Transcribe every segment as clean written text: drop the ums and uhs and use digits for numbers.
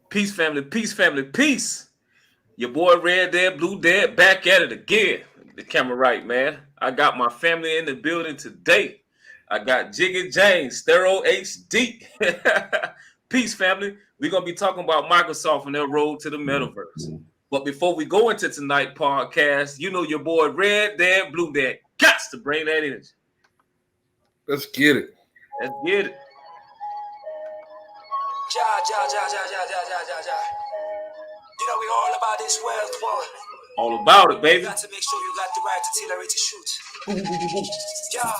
Peace, family. Peace, family. Peace. Your boy Red Dead, Blue Dead, back at it again. The camera right, man. I got my family in the building today. I got Jiggy James, Thorough HD. Peace, family. We're going to be talking about Microsoft and their road to the metaverse. But before we go into tonight's podcast, you know your boy Red Dead, Blue Dead. Got to bring that energy. Let's get it. Let's get it. You know we all about this wealth war. All about it, baby. You got to make sure you got the right artillery to shoot. Yeah.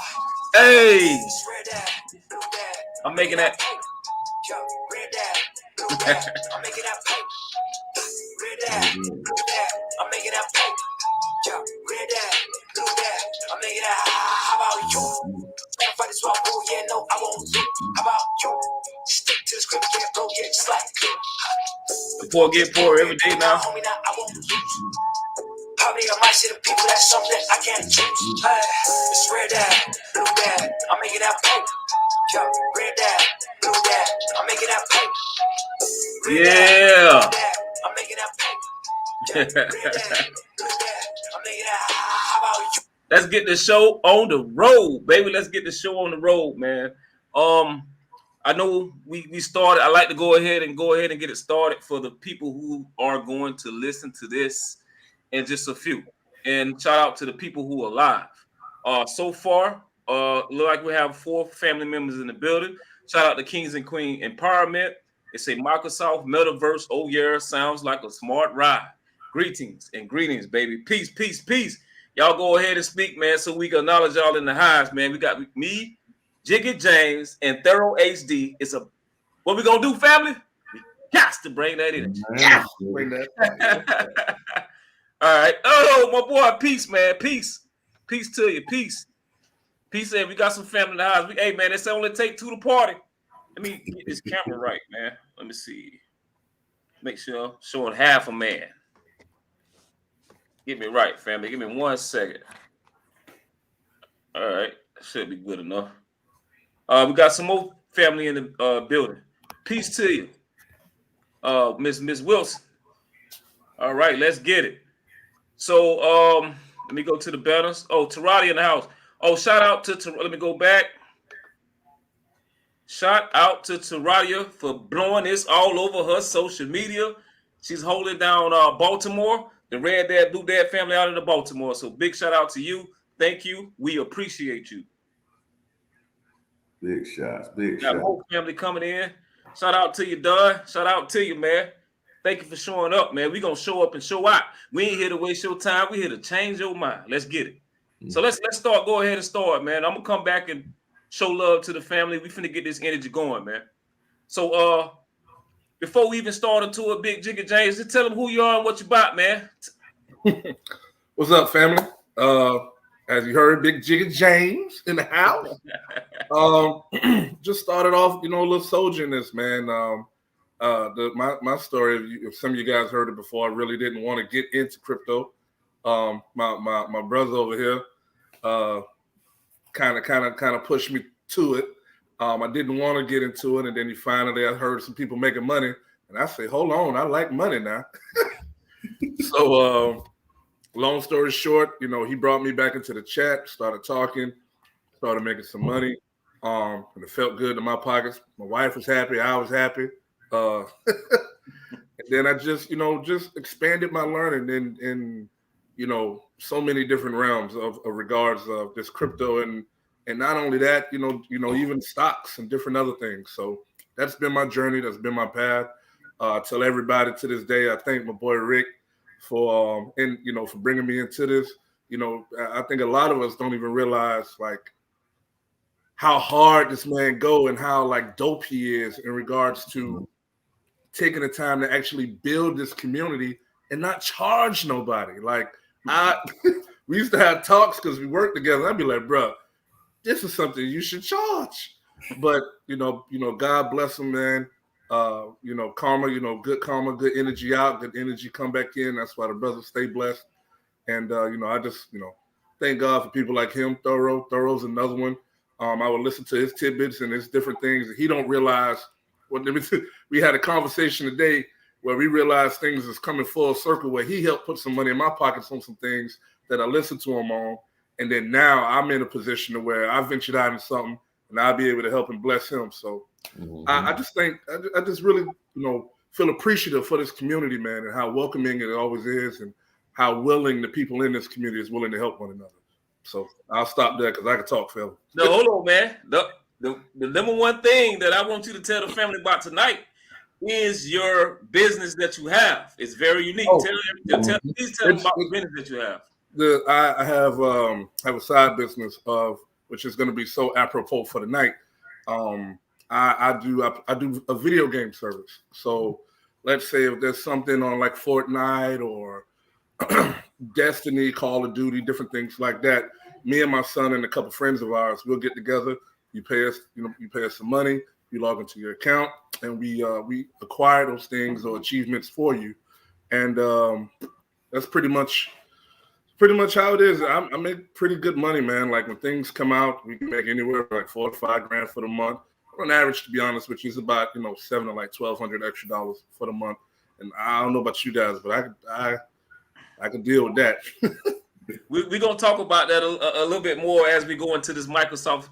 Hey. Red dad, blue dad. I'm making that. Yo, red dad, blue dad. I'm making that pipe. Red dad, blue dad. I'm making that pipe. Yo, red dad, blue dad. I'm making that. How about you? Trying to fight this war, bro. Yeah, no, I won't do. How about you? Stick to the script, yeah, bro. Yeah, just like you. The poor get poor every day now. Homie, now I won't lose. Poverty on my shit of people, that's something I can't choose. Hey, it's red dad, blue dad. I'm making that pipe. Yo, red dad, blue dad. I'm making that pipe. Yeah. I'm making that pipe. Red dad, blue dad. I'm making that. How about you? Let's get the show on the road, baby. Let's get the show on the road, man. I know we started. I like to go ahead and get it started for the people who are going to listen to this in just a few. And shout out to the people who are live. So far, look like we have 4 family members in the building. Shout out to Kings and Queen Empowerment. It's a Microsoft Metaverse. Oh yeah, sounds like a smart ride. Greetings and greetings, baby. Peace, peace, peace. Y'all go ahead and speak, man, so we can acknowledge y'all in the highs, man. We got me, Jiggy James, and Thorough HD. It's a what we gonna do, family? We got to bring that in. Yeah, bring that. All right. Oh, my boy, peace, man. Peace. Peace to you. Peace. Peace. And we got some family in the house. Hey, man, it's only take 2 to party. Let me get this camera right, man. Let me see. Make sure I'm showing half a man. Get me right, family. Give me 1 second. All right. Should be good enough. We got some more family in the building. Peace to you. Miss Wilson. All right, let's get it. So let me go to the banners. Oh, Tarati in the house. Oh, shout out to let me go back. Shout out to Taradia for blowing this all over her social media. She's holding down Baltimore, the Red Dad, Blue Dad family out of the Baltimore. So big shout out to you. Thank you. We appreciate you. Big shots, big Got shots. whole family coming in. Shout out to you, Don. Shout out to you, man. Thank you for showing up, man. We're gonna show up and show out. We ain't here to waste your time. We here to change your mind. Let's get it. So let's start. Go ahead and start, man. I'm gonna come back and show love to the family. We finna get this energy going, man. So before we even start into a big Jiggy James, just tell them who you are and what you about, man. What's up, family? As you heard, Big Jiggy James in the house. Just started off, a little soldier in this, man. My story, if some of you guys heard it before, I really didn't want to get into crypto. My brother over here kind of pushed me to it. I didn't want to get into it, and then I heard some people making money, and I say, hold on, I like money now. So long story short, he brought me back into the chat, started talking, started making some money. And it felt good in my pockets. My wife was happy, I was happy. And then I just expanded my learning in so many different realms of regards of this crypto and not only that, even stocks and different other things. So that's been my journey. That's been my path. I tell everybody to this day, I thank my boy Rick for for bringing me into this. I think a lot of us don't even realize like how hard this man go and how like dope he is in regards to taking the time to actually build this community and not charge nobody. Like we used to have talks because we worked together. I'd be like, bro, this is something you should charge. But God bless him, man. Karma, good karma, good energy out, good energy come back in. That's why the brothers stay blessed. And I just thank God for people like him. Thorough's another one. I would listen to his tidbits and his different things that he don't realize. We had a conversation today where we realized things is coming full circle, where he helped put some money in my pockets on some things that I listened to him on. And then now I'm in a position to where I ventured out into something and I'll be able to help and bless him. So I just think, I just really, feel appreciative for this community, man, and how welcoming it always is and how willing the people in this community is willing to help one another. So I'll stop there because I can talk, Phil. No, hold on, man. The number one thing that I want you to tell the family about tonight is your business that you have. It's very unique. Please tell them about the business that you have. I have a side business which is going to be so apropos for the night. I do a video game service. So let's say if there's something on like Fortnite or Destiny, Call of Duty, different things like that, me and my son and a couple friends of ours, we'll get together. You pay us some money. You log into your account, and we acquire those things or achievements for you. And that's pretty much how it is. I make pretty good money, man. Like when things come out, we can make anywhere from like $4 to $5 grand for the month. On average, to be honest with you, it's about $700 to like $1,200 extra dollars for the month. And I don't know about you guys, but I can deal with that. We're gonna talk about that a little bit more as we go into this Microsoft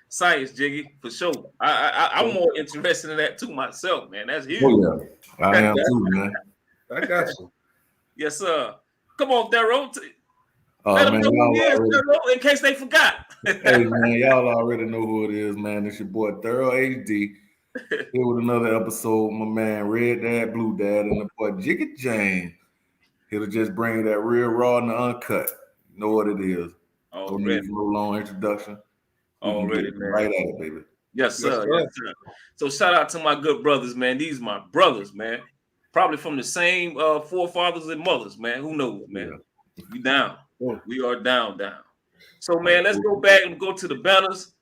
science, Jiggy, for sure. I'm more interested in that too myself, man. That's huge. Oh, yeah. I am too, man. I got you. Yes, sir. Come on, Thero. Let them know who it is, Thero, in case they forgot. Hey, man, y'all already know who it is, man. It's your boy Thero HD. Here with another episode. My man Red Dad, Blue Dad, and the boy Jiggy James. Here to just bring that real raw and uncut. You know what it is. Don't need no long introduction. Already, man. Right at it, baby. Yes, sir. Yes, sir. So shout out to my good brothers, man. These my brothers, man. Probably from the same forefathers and mothers, man. Who knows, man? Yeah. We down. Yeah. We are down. So, man, let's go back and go to the banners.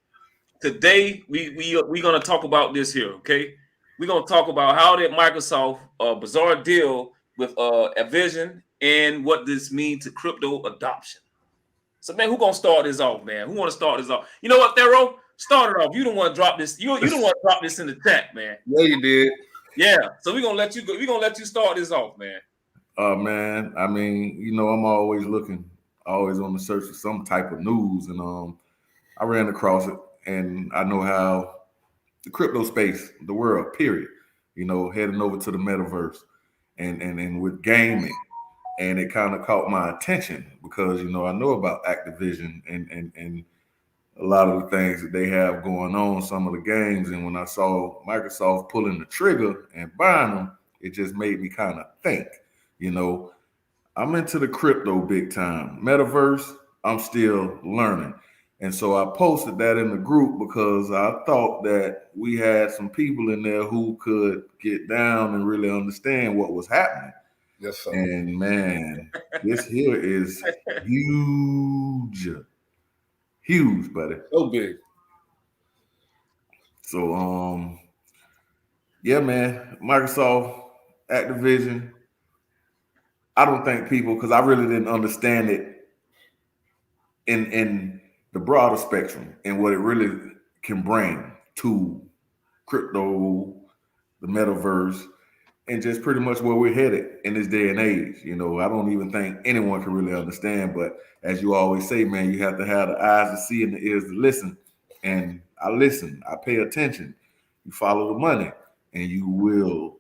Today, we gonna talk about this here, okay? We're gonna talk about how did Microsoft bizarre deal with a vision and what this means to crypto adoption. So, man, who gonna start this off, man? Who want to start this off? You know what, Thero? Start it off. You don't want to drop this. You don't want to drop this in the chat, man. Yeah, you did. Yeah. So we're gonna let you go. We're gonna let you start this off, man. Man. I mean, I'm always on the search for some type of news, and I ran across it, and I know how the crypto space, the world, period, heading over to the metaverse. And with gaming, and it kind of caught my attention because I know about Activision and a lot of the things that they have going on, some of the games, and when I saw Microsoft pulling the trigger and buying them, it just made me kind of think. I'm into the crypto big time. Metaverse, I'm still learning, and so I posted that in the group because I thought that we had some people in there who could get down and really understand what was happening. Yes, sir. And man, this here is huge, buddy. So big. So, yeah, man, Microsoft, Activision. I don't think people, because I really didn't understand it in the broader spectrum and what it really can bring to crypto, the metaverse, and just pretty much where we're headed in this day and age. I don't even think anyone can really understand. But as you always say, man, you have to have the eyes to see and the ears to listen. And I listen. I pay attention. You follow the money, and you will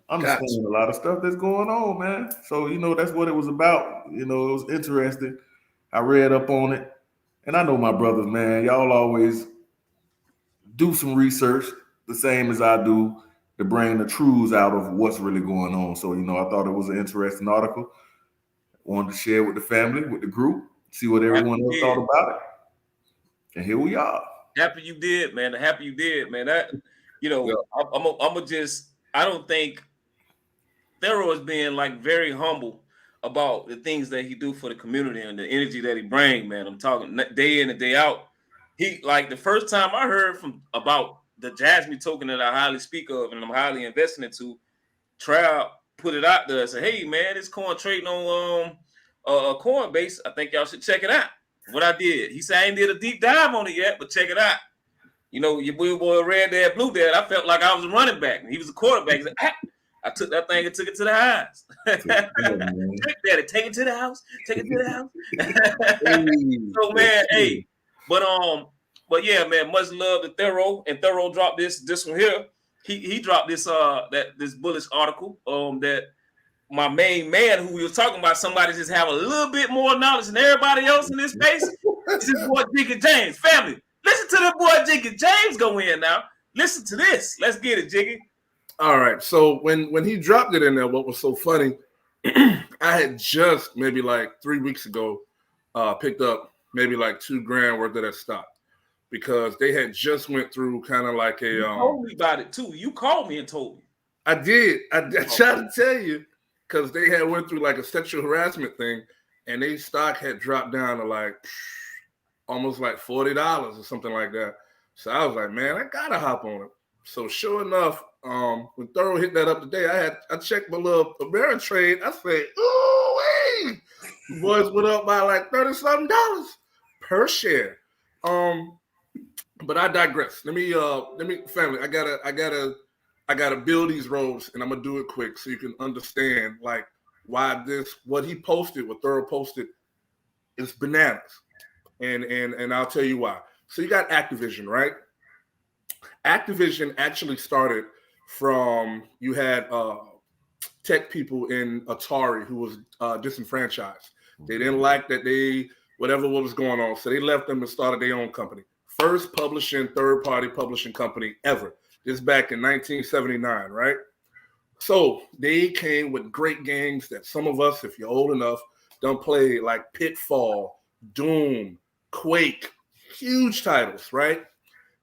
understand a lot of stuff that's going on, man. So, that's what it was about. It was interesting. I read up on it. And I know my brothers, man, y'all always do some research the same as I do to bring the truths out of what's really going on. So, I thought it was an interesting article. Wanted to share with the family, with the group, see what everyone else thought about it. And here we are. Happy you did, man. Happy you did, man. That, I don't think Thero is being like very humble about the things that he do for the community and the energy that he bring, man. I'm talking day in and day out. He, like, the first time I heard about the Jasmine token that I highly speak of and I'm highly investing into, Trav put it out there and said, hey, man, this coin trading on Coinbase. I think y'all should check it out. What I did. He said, I ain't did a deep dive on it yet, but check it out. Your boy Red Dad, Blue Dad, I felt like I was a running back. And he was a quarterback. He said, I took that thing and took it to the house. man. Daddy, take it to the house. Take it to the house. Hey, So man, hey, but yeah, man, much love to Thorough, and Thorough dropped this one here. He dropped this this bullish article that my main man who we was talking about, somebody just have a little bit more knowledge than everybody else in this space. This is boy Jiggy James. Family, listen to the boy Jiggy James go in now. Listen to this. Let's get it, Jiggy. All right. So when he dropped it in there, what was so funny, I had just maybe like 3 weeks ago picked up maybe like $2,000 worth of that stock because they had just went through kind of like a. You told me about it too. You called me and told me. I did. I tried to tell you because they had went through like a sexual harassment thing, and their stock had dropped down to like almost like $40 or something like that. So I was like, man, I gotta hop on it. So sure enough, when Thorough hit that up today, I checked my little Ameritrade. I said, ooh, wait, boys went up by like $30-something per share. But I digress. Let me family. I gotta build these roads, and I'm gonna do it quick so you can understand like why what he posted, what Thorough posted, is bananas. And I'll tell you why. So you got Activision, right? Activision actually started from you had tech people in Atari who was disenfranchised. They didn't like that whatever what was going on, so they left them and started their own company. First third-party publishing company ever. This back in 1979, right? So they came with great games that some of us, if you're old enough, don't play, like Pitfall, Doom, Quake, huge titles, right?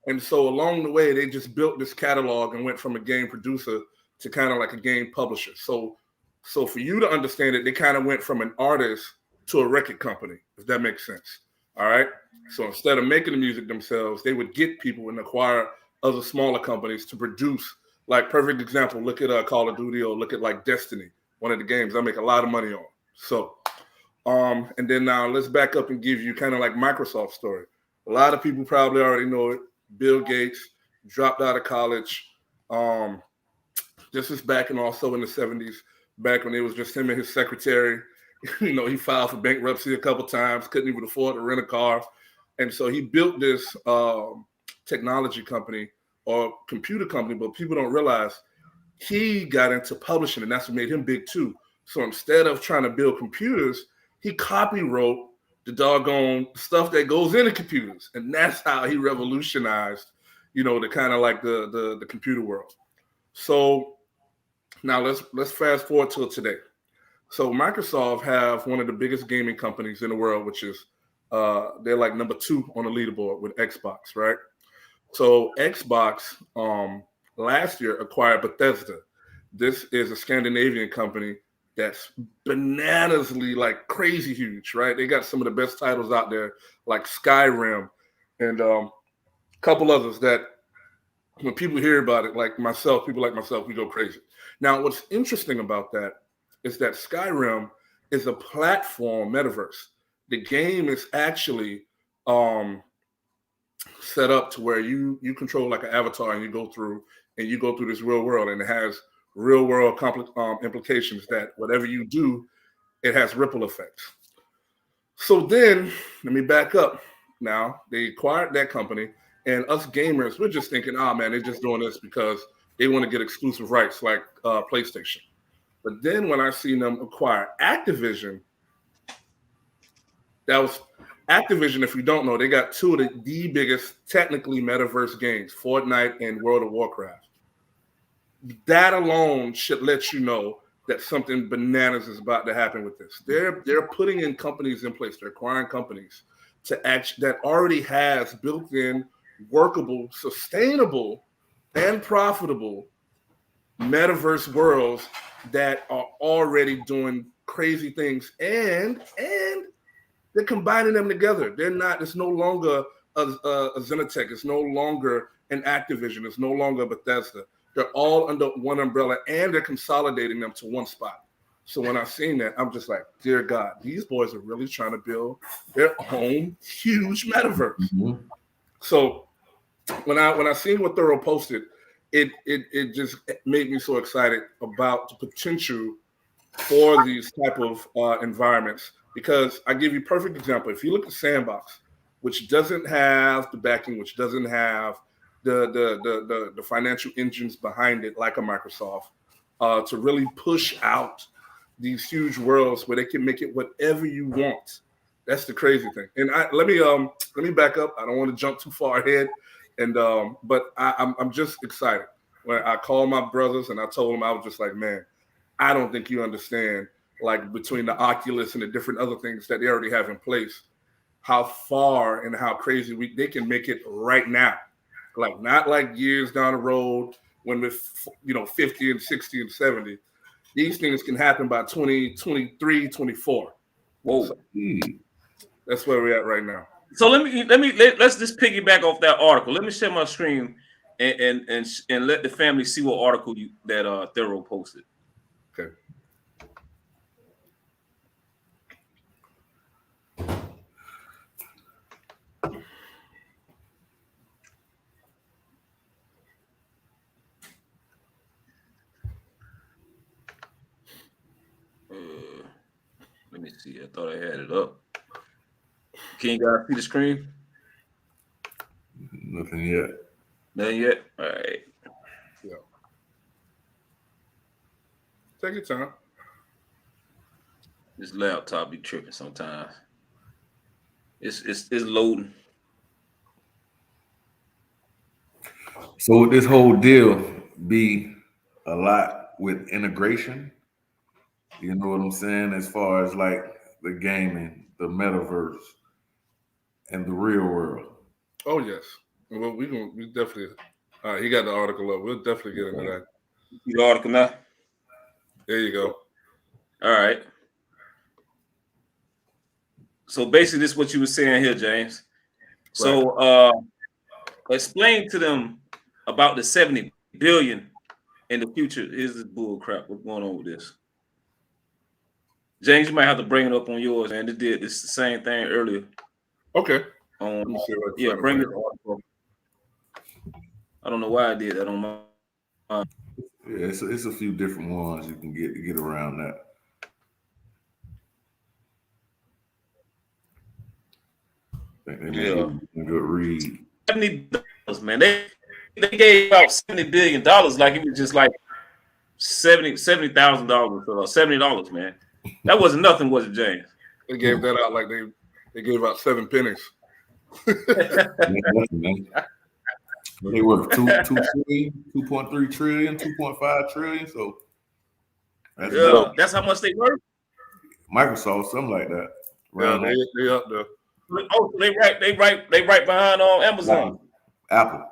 And so along the way, they just built this catalog and went from a game producer to kind of like a game publisher. So for you to understand it, they kind of went from an artist to a record company, if that makes sense. All right. So instead of making the music themselves, they would get people and acquire other smaller companies to produce. Like perfect example, look at Call of Duty or look at like Destiny, one of the games I make a lot of money on. So, and then now let's back up and give you kind of like Microsoft's story. A lot of people probably already know it. Bill Gates dropped out of college. This is back and also in the 70s, back when it was just him and his secretary. You know, he filed for bankruptcy a couple times, couldn't even afford to rent a car. And so he built this technology company or computer company, but people don't realize he got into publishing, and that's what made him big too. So instead of trying to build computers, he copywrote the doggone stuff that goes into computers. And that's how he revolutionized, you know, the kind of like the computer world. So now let's fast forward till today. So Microsoft have one of the biggest gaming companies in the world, which is they're like number 2 on the leaderboard with Xbox, right? So Xbox last year acquired Bethesda. This is a Scandinavian company that's bananasly like crazy huge, right? They got some of the best titles out there, like Skyrim and a couple others that when people hear about it, people like myself, we go crazy. Now, what's interesting about that is that Skyrim is a platform metaverse. The game is actually set up to where you control like an avatar and you go through this real world, and it has real world implications that whatever you do, it has ripple effects. So then let me back up. Now they acquired that company, and us gamers, we're just thinking, oh man, they're just doing this because they want to get exclusive rights like PlayStation. But then when I seen them acquire Activision, that was Activision. If you don't know, they got 2 of the biggest technically metaverse games, Fortnite and World of Warcraft. That alone should let you know that something bananas is about to happen with this. They're putting in companies in place. They're acquiring companies that already has built-in, workable, sustainable, and profitable metaverse worlds that are already doing crazy things, and they're combining them together. It's no longer a Zenitech. It's no longer an Activision. It's no longer Bethesda. They're all under one umbrella, and they're consolidating them to one spot. So when I seen that, I'm just like, dear God, these boys are really trying to build their own huge metaverse. Mm-hmm. So when I seen what Thorough posted, it just made me so excited about the potential for these type of environments. Because I give you a perfect example. If you look at Sandbox, which doesn't have the backing, which doesn't have the financial engines behind it, like a Microsoft, to really push out these huge worlds where they can make it whatever you want. That's the crazy thing. And let me back up. I don't want to jump too far ahead. And but I'm just excited. When I called my brothers and I told them, I was just like, man, I don't think you understand, like between the Oculus and the different other things that they already have in place, how far and how crazy they can make it right now. Like not like years down the road when we're 50 and 60 and 70. These things can happen by 2023, 24. Whoa. So, that's where we're at right now. So let's just piggyback off that article. Let me share my screen and let the family see what article that Thorough posted. Okay. Let me see. I thought I had it up. Can you guys see the screen? Nothing yet. Nothing yet. All right. Yeah. Take your time. This laptop be tripping sometimes. It's loading. So would this whole deal be a lot with integration? You know what I'm saying? As far as like the gaming, the metaverse, and the real world. Oh yes. Well, we definitely. He got the article up. We'll definitely get into that. You the article now? There you go. All right. So basically, this is what you were saying here, James. So explain to them about the 70 billion in the future. Is this bull crap? What's going on with this? James, you might have to bring it up on yours, and it did this the same thing earlier. Okay. Yeah, bring it. I don't know why I did that on my. Yeah, it's a few different ones you can get around that. Yeah, a good read. $70, man. They gave out $70 billion like it was just like $70,000 or $70, man. That wasn't nothing, was it, James? They gave that out like they gave out 7 pennies. Man. They were 2 trillion, 2.3 trillion, 2.5 trillion. So that's how much they were. Microsoft, something like that. Yeah, they up there. Oh, they right behind on Amazon. Apple.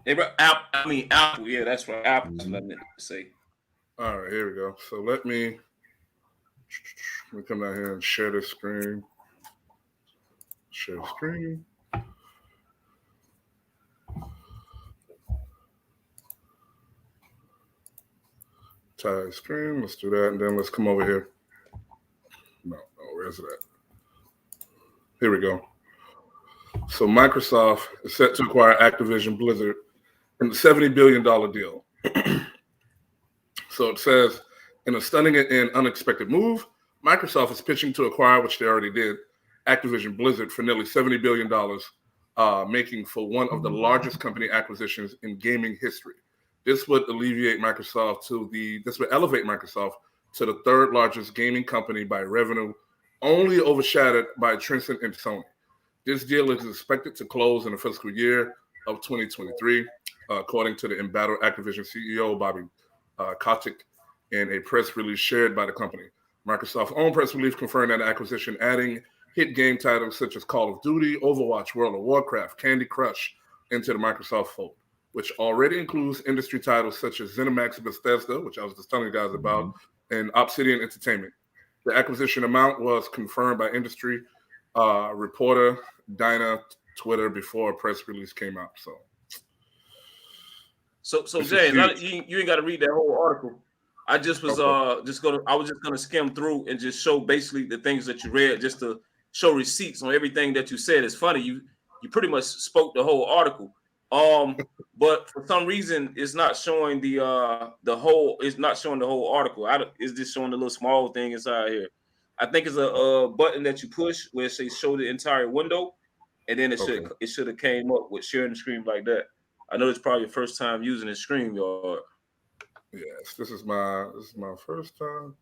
They right, Apple. Yeah, that's right. Apple. Let me say. All right, here we go. So let me come down here and share the screen. Share the screen. Tie screen. Let's do that, and then let's come over here. No, where's it at? Here we go. So Microsoft is set to acquire Activision Blizzard in the $70 billion deal. So it says, in a stunning and unexpected move, Microsoft is pitching to acquire, which they already did, Activision Blizzard for nearly $70 billion, making for one of the largest company acquisitions in gaming history. This would elevate Microsoft to the third largest gaming company by revenue, only overshadowed by Tencent and Sony. This deal is expected to close in the fiscal year of 2023, according to the embattled Activision CEO, Bobby Kotick, in a press release shared by the company. Microsoft's own press release confirmed that acquisition, adding hit game titles such as Call of Duty, Overwatch, World of Warcraft, Candy Crush into the Microsoft fold, which already includes industry titles such as ZeniMax Bethesda, which I was just telling you guys about, and Obsidian Entertainment. The acquisition amount was confirmed by industry reporter Dinah Twitter before a press release came out. So James, you ain't got to read that whole article. I just was gonna skim through and just show basically the things that you read, just to show receipts on everything that you said. It's funny, you pretty much spoke the whole article. But for some reason, it's not showing the whole. It's not showing the whole article. It's just showing the little small thing inside here. I think it's a button that you push where it says show the entire window, and then it should have came up with sharing the screen like that. I know it's probably your first time using the StreamYard. Yes, this is my first time.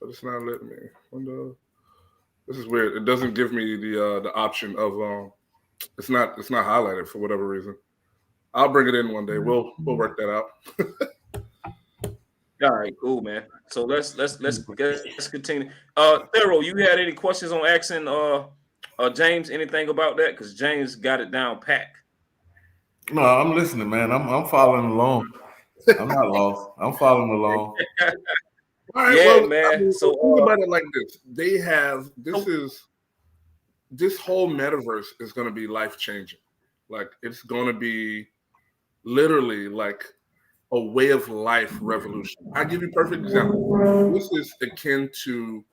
But it's not letting me. Window. This is weird. It doesn't give me the option of it's not highlighted for whatever reason. I'll bring it in one day. We'll work that out. All right, cool, man. So let's continue. Thero, you had any questions on asking James anything about that? Because James got it down pat. No, I'm listening, man. I'm following along. I'm not lost. I'm following along. All right, yeah, well, man. I mean, So think about it like this: they have this whole metaverse is going to be life changing. Like it's going to be literally like a way of life revolution. I give you a perfect example. This is akin to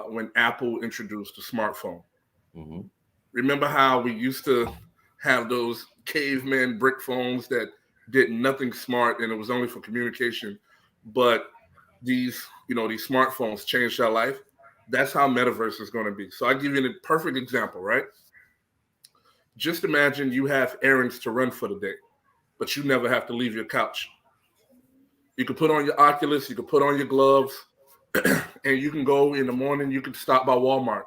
when Apple introduced the smartphone. Mm-hmm. Remember how we used to have those caveman brick phones that did nothing smart and it was only for communication, but these smartphones changed our life. That's how metaverse is going to be. So I give you a perfect example, right? Just imagine you have errands to run for the day, but you never have to leave your couch. You can put on your Oculus, you can put on your gloves, and you can go in the morning. You can stop by Walmart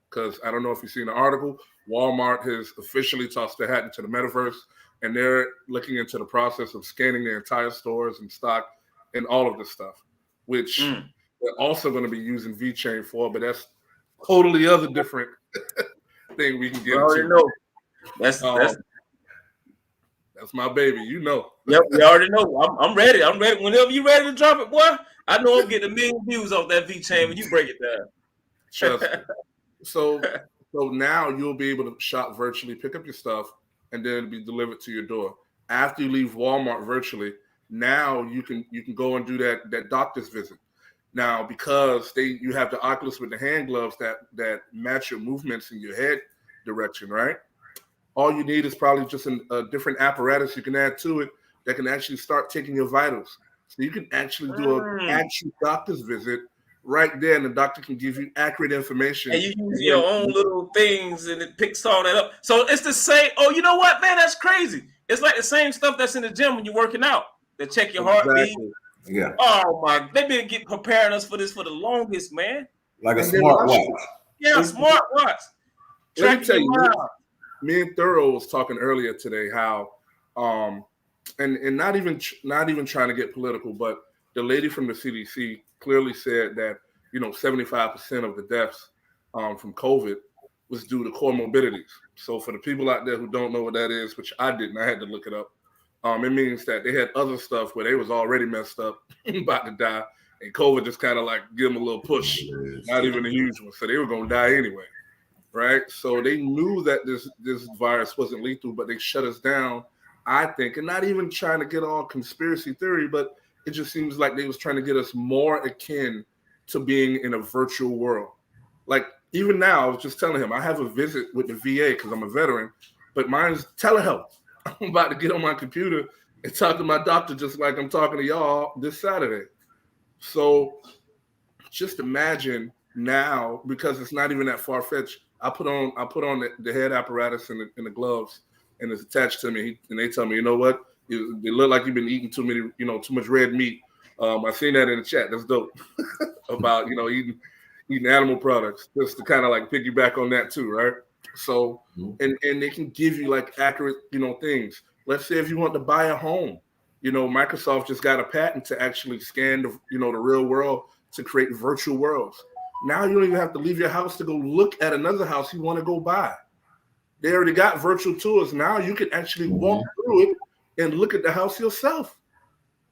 because I don't know if you've seen the article. Walmart has officially tossed their hat into the metaverse, and they're looking into the process of scanning their entire stores and stock and all of this stuff, which they're also going to be using VeChain for, but that's totally other different thing we can get into. Know. That's my baby, you know. Yep, we already know. I'm ready. I'm ready. Whenever you ready to drop it, boy, I know I'm getting 1 million views off that VeChain when you break it down. Trust me. So now you'll be able to shop virtually, pick up your stuff, and then it'll be delivered to your door. After you leave Walmart virtually, now you can go and do that doctor's visit. Now, because you have the Oculus with the hand gloves that match your movements in your head direction, right? All you need is probably just a different apparatus you can add to it that can actually start taking your vitals. So you can actually do an actual doctor's visit right there, and the doctor can give you accurate information. And you use your own little things, and it picks all that up. So it's the same. Oh, you know what, man? That's crazy. It's like the same stuff that's in the gym when you're working out. They check your heartbeat. Yeah. Oh my! They've been preparing us for this for the longest, man. Like a smartwatch. Yeah, smartwatch. Let me tell you, me and Thorough was talking earlier today how, and not even trying to get political, but the lady from the CDC clearly said that 75% of the deaths from COVID was due to comorbidities. So for the people out there who don't know what that is, which I didn't, I had to look it up. It means that they had other stuff where they was already messed up, about to die, and COVID just kind of like give them a little push, not even a huge one. So they were going to die anyway, right? So they knew that this virus wasn't lethal, but they shut us down, I think, and not even trying to get all conspiracy theory, but it just seems like they was trying to get us more akin to being in a virtual world. Like even now, I was just telling him, I have a visit with the VA because I'm a veteran, but mine's telehealth. I'm about to get on my computer and talk to my doctor just like I'm talking to y'all this Saturday. So just imagine now, because it's not even that far-fetched, I put on the head apparatus and the gloves, and it's attached to me, and they tell me, you know what? They look like you've been eating too much red meat. I seen that in the chat. That's dope. About eating animal products, just to kind of like piggyback on that too, right? So and they can give you like accurate things. Let's say if you want to buy a home, Microsoft just got a patent to actually scan the real world to create virtual worlds. Now you don't even have to leave your house to go look at another house you want to go buy. They already got virtual tours. Now you can actually walk through it and look at the house yourself.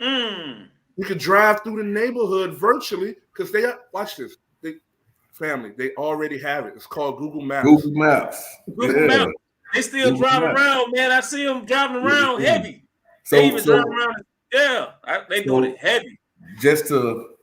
You could drive through the neighborhood virtually because watch this. They already have it. It's called Google Maps. Google Maps. Maps. They still driving around, man. I see them driving around heavy. They even driving around. Yeah, they doing it heavy. Just to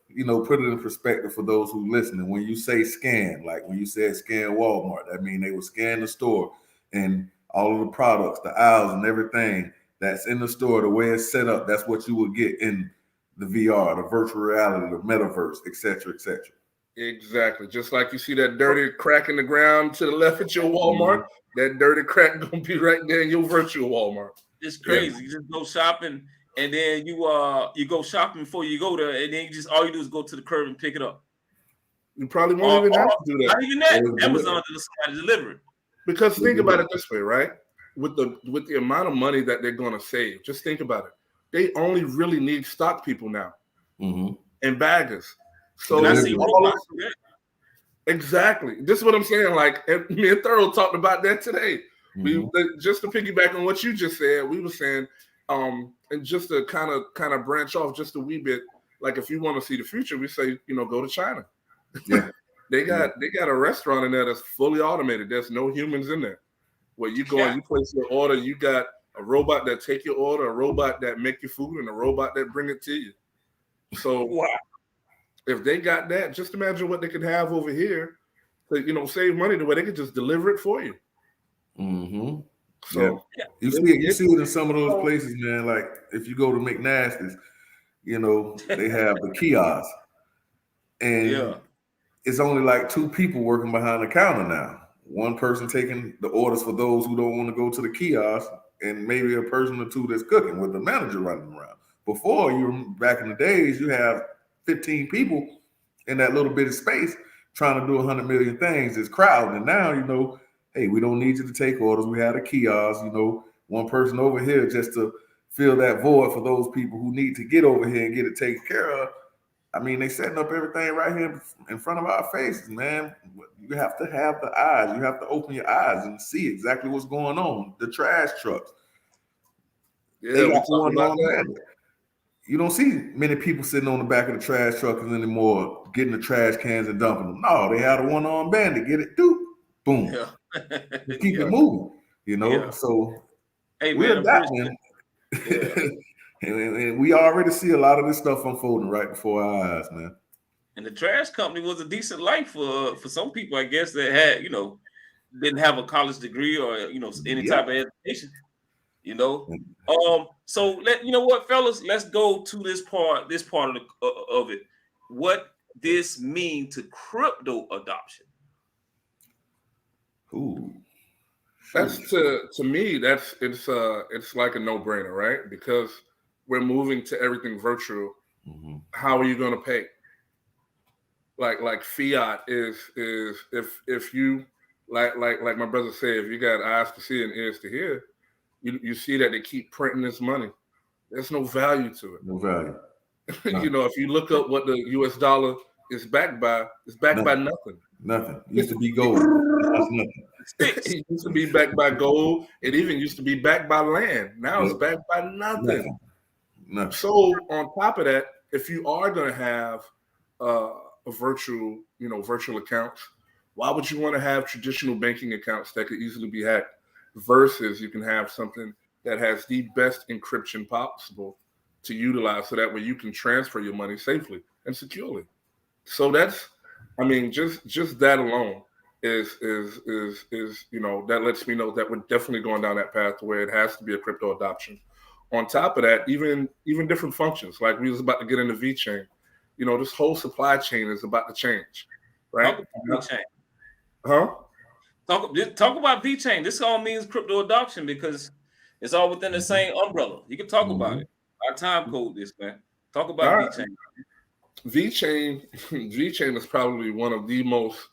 put it in perspective for those who listening. When you say scan, like when you said scan Walmart, that means they would scan the store and all of the products, the aisles and everything that's in the store, the way it's set up, that's what you would get in the VR, the virtual reality, the metaverse, et cetera, et cetera. Exactly. Just like you see that dirty crack in the ground to the left at your Walmart, that dirty crack gonna be right there in your virtual Walmart. It's crazy. You just go shopping, and then you go shopping before you go there, and then all you do is go to the curb and pick it up. You probably won't even have to do that. Not even that. Amazon does somebody deliver it. Because think about it this way, right? With the amount of money that they're gonna save, just think about it. They only really need stock people now and baggers. So I see robots for that. Exactly. This is what I'm saying. Like me and Thorough talked about that today. We just to piggyback on what you just said, we were saying, and just to kind of branch off just a wee bit, like if you want to see the future, we say, go to China. Yeah. They got a restaurant in there that's fully automated. There's no humans in there. Where you go and you place your order, you got a robot that take your order, a robot that make your food, and a robot that bring it to you. So if they got that, just imagine what they could have over here to, save money to where they could just deliver it for you. So you see it in some of those places, man. Like if you go to McNasty's, they have the kiosks, and it's only like 2 people working behind the counter now. One person taking the orders for those who don't want to go to the kiosk, and maybe a person or 2 that's cooking with the manager running around. Before, back in the days, you have 15 people in that little bit of space trying to do 100 million things. It's crowded. And now, hey, we don't need you to take orders. We have a kiosk, one person over here just to fill that void for those people who need to get over here and get it taken care of. I mean, they setting up everything right here in front of our faces, man. You have to have the eyes. You have to open your eyes and see exactly what's going on. The trash trucks. They got one on that. You don't see many people sitting on the back of the trash trucks anymore, getting the trash cans and dumping them. No, they had a one-armed bandit. Get it, boom. Keep it moving, So hey, we're adapting. And we already see a lot of this stuff unfolding right before our eyes, man. And the trash company was a decent life for some people, I guess, that had, didn't have a college degree or, any type of education, So what, fellas, let's go to this part of it. What this mean to crypto adoption? Ooh. That's to me, it's like a no-brainer, right? Because we're moving to everything virtual. How are you going to pay? Like fiat is if you like my brother said, if you got eyes to see and ears to hear, you see that they keep printing this money. There's no value to it. No value. If you look up what the US dollar is backed by, it's backed by nothing. Nothing. It used to be gold. That's nothing. It used to be backed by gold. It even used to be backed by land. Now it's backed by nothing. So on top of that, if you are going to have a virtual accounts, why would you want to have traditional banking accounts that could easily be hacked versus you can have something that has the best encryption possible to utilize so that way you can transfer your money safely and securely. So that's, just that alone is that lets me know that we're definitely going down that path where it has to be a crypto adoption. On top of that, even different functions, like we was about to get into VeChain. This whole supply chain is about to change, right? Talk about VeChain. This all means crypto adoption because it's all within the same umbrella. You can talk about it. I time code this, man. Talk about VeChain. VeChain is probably one of the most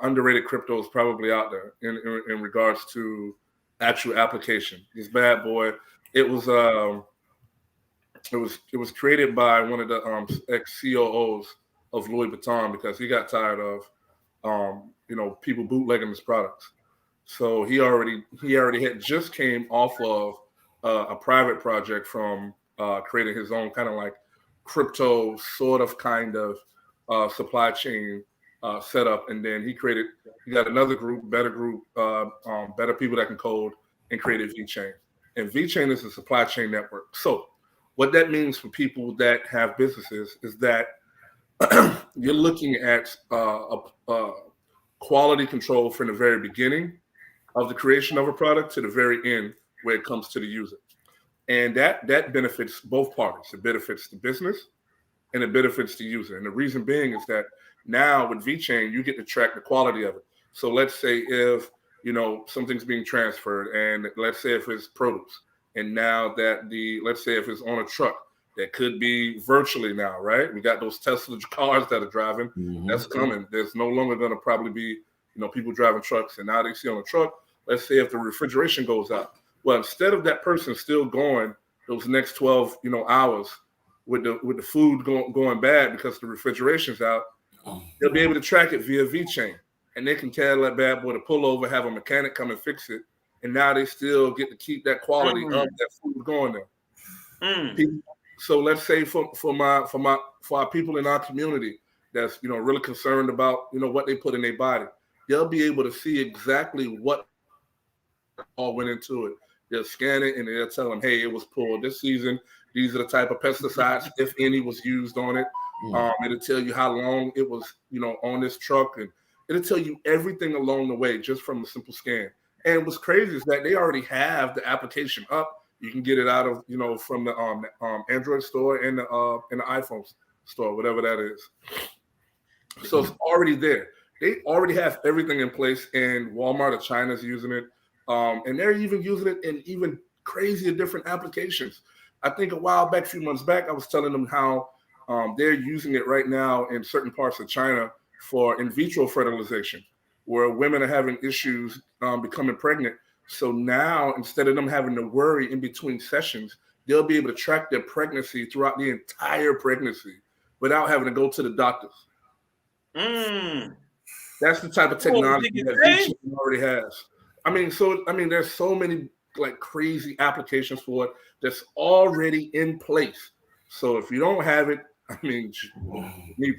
underrated cryptos probably out there in regards to actual application. This bad boy, it was created by one of the ex COOs of Louis Vuitton because he got tired of people bootlegging his products. So he already had just came off of a private project from creating his own kind of like crypto sort of kind of supply chain setup, and then he got another group, better people that can code, and created VeChain. And VeChain is a supply chain network. So What that means for people that have businesses is that you're looking at a quality control from the very beginning of the creation of a product to the very end where it comes to the user. And that benefits both parties. It benefits the business and it benefits the user. And the reason being is that now with VeChain, you get to track the quality of it. So let's say if something's being transferred, and let's say if it's produce, and now that let's say if it's on a truck, that could be virtually now, right? We got those Tesla cars that are driving. Mhm. That's coming. There's no longer going to probably be people driving trucks, and now they see on a truck. Let's say if the refrigeration goes out, well, instead of that person still going those next 12 hours with the food going bad because the refrigeration's out, they'll be able to track it via VeChain, and they can tell that bad boy to pull over, have a mechanic come and fix it, and now they still get to keep that quality of that food going there. So let's say for our people in our community that's really concerned about what they put in their body, they'll be able to see exactly what all went into it. They'll scan it and they'll tell them, hey, it was pulled this season. These are the type of pesticides, if any, was used on it. It'll tell you how long it was, on this truck, and it'll tell you everything along the way just from a simple scan. And what's crazy is that they already have the application up. You can get it out of, from the Android store and the iPhone store, whatever that is. So it's already there. They already have everything in place, and Walmart or China's using it. And they're even using it in even crazier different applications. I think a few months back, I was telling them how they're using it right now in certain parts of China for in vitro fertilization, where women are having issues becoming pregnant. So now, instead of them having to worry in between sessions, they'll be able to track their pregnancy throughout the entire pregnancy without having to go to the doctors. That's the type of technology that VeChain already has. There's so many crazy applications for it that's already in place. So if you don't have it, me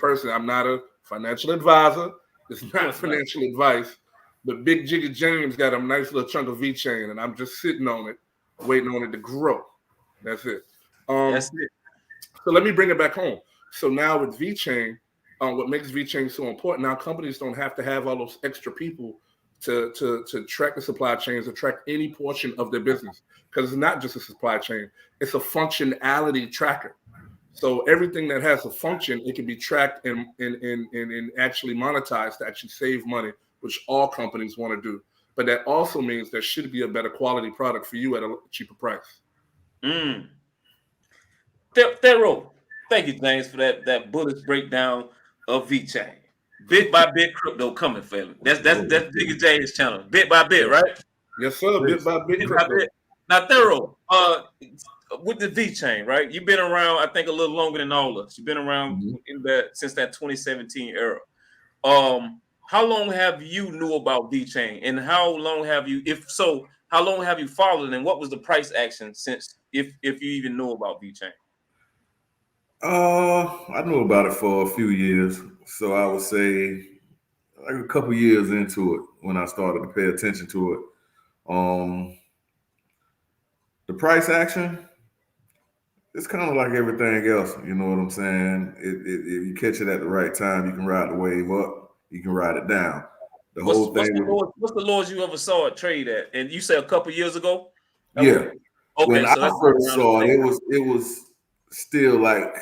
personally, I'm not a financial advisor. It's not financial advice. But Big Jiggy James got a nice little chunk of VeChain, and I'm just sitting on it, waiting on it to grow. That's it. That's it. So let me bring it back home. So now with VeChain, what makes VeChain so important, now companies don't have to have all those extra people to track the supply chains or track any portion of their business, because it's not just a supply chain, it's a functionality tracker. So everything that has a function, it can be tracked and actually monetized to actually save money, which all companies want to do. But that also means there should be a better quality product for you at a cheaper price. Thero, thank you, James, for that bullish breakdown of VeChain. Bit by bit crypto coming, family. That's Big James channel. Bit by bit, right? Yes, sir. Bit by bit crypto. Now, Thero, with the VeChain, right? You've been around, I think, a little longer than all of us. You've been around since that 2017 era. How long have you knew about VeChain, and how long have you, how long have you followed, and what was the price action since, if you even knew about VeChain? I knew about it for a few years, so I would say like a couple years into it when I started to pay attention to it. The price action, it's kind of like everything else. You know what I'm saying? If you catch it at the right time, you can ride the wave up. You can ride it down. What's the lowest you ever saw it trade at? And you said a couple years ago? Yeah. Okay. When I first saw it, it was still like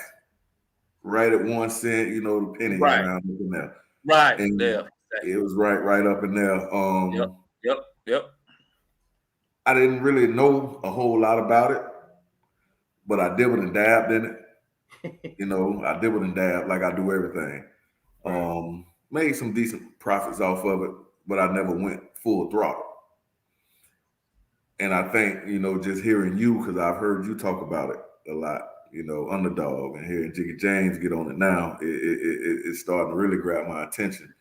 right at 1 cent. The penny around in there. Right. And there. It was right up in there. Yep. I didn't really know a whole lot about it, but I dibbled and dabbed in it. I dibbled and dabbed like I do everything. Made some decent profits off of it, but I never went full throttle. And I think, just hearing you, because I've heard you talk about it a lot, Underdog, and hearing Jiggy James get on it now, it's starting to really grab my attention.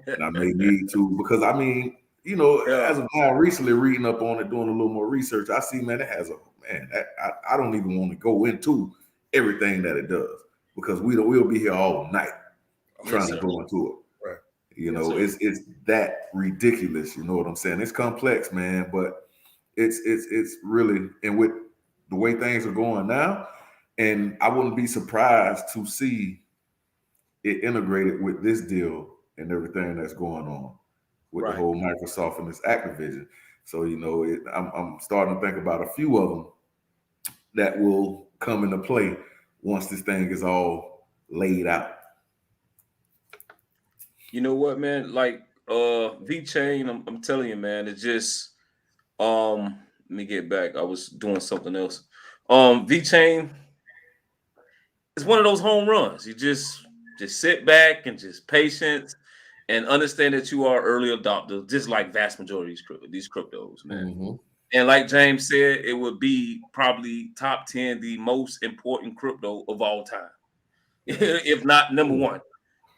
And I may need to, because as of now, recently reading up on it, doing a little more research, I see, man, it has I don't even want to go into everything that it does, because we'll be here all night trying to go into it. Right. It's that ridiculous. You know what I'm saying? It's complex, man, but it's really, and with the way things are going now, And I wouldn't be surprised to see it integrated with this deal and everything that's going on with the Right. whole Microsoft and this Activision. So, I'm starting to think about a few of them that will come into play once this thing is all laid out. You know what, man? Like V Chain, I'm telling you, man, it's just let me get back. I was doing something else. V Chain is one of those home runs. You just sit back and just patience and understand that you are early adopter, just like vast majority of these cryptos, man. Mm-hmm. And like James said, it would be probably top 10 the most important crypto of all time, if not number one.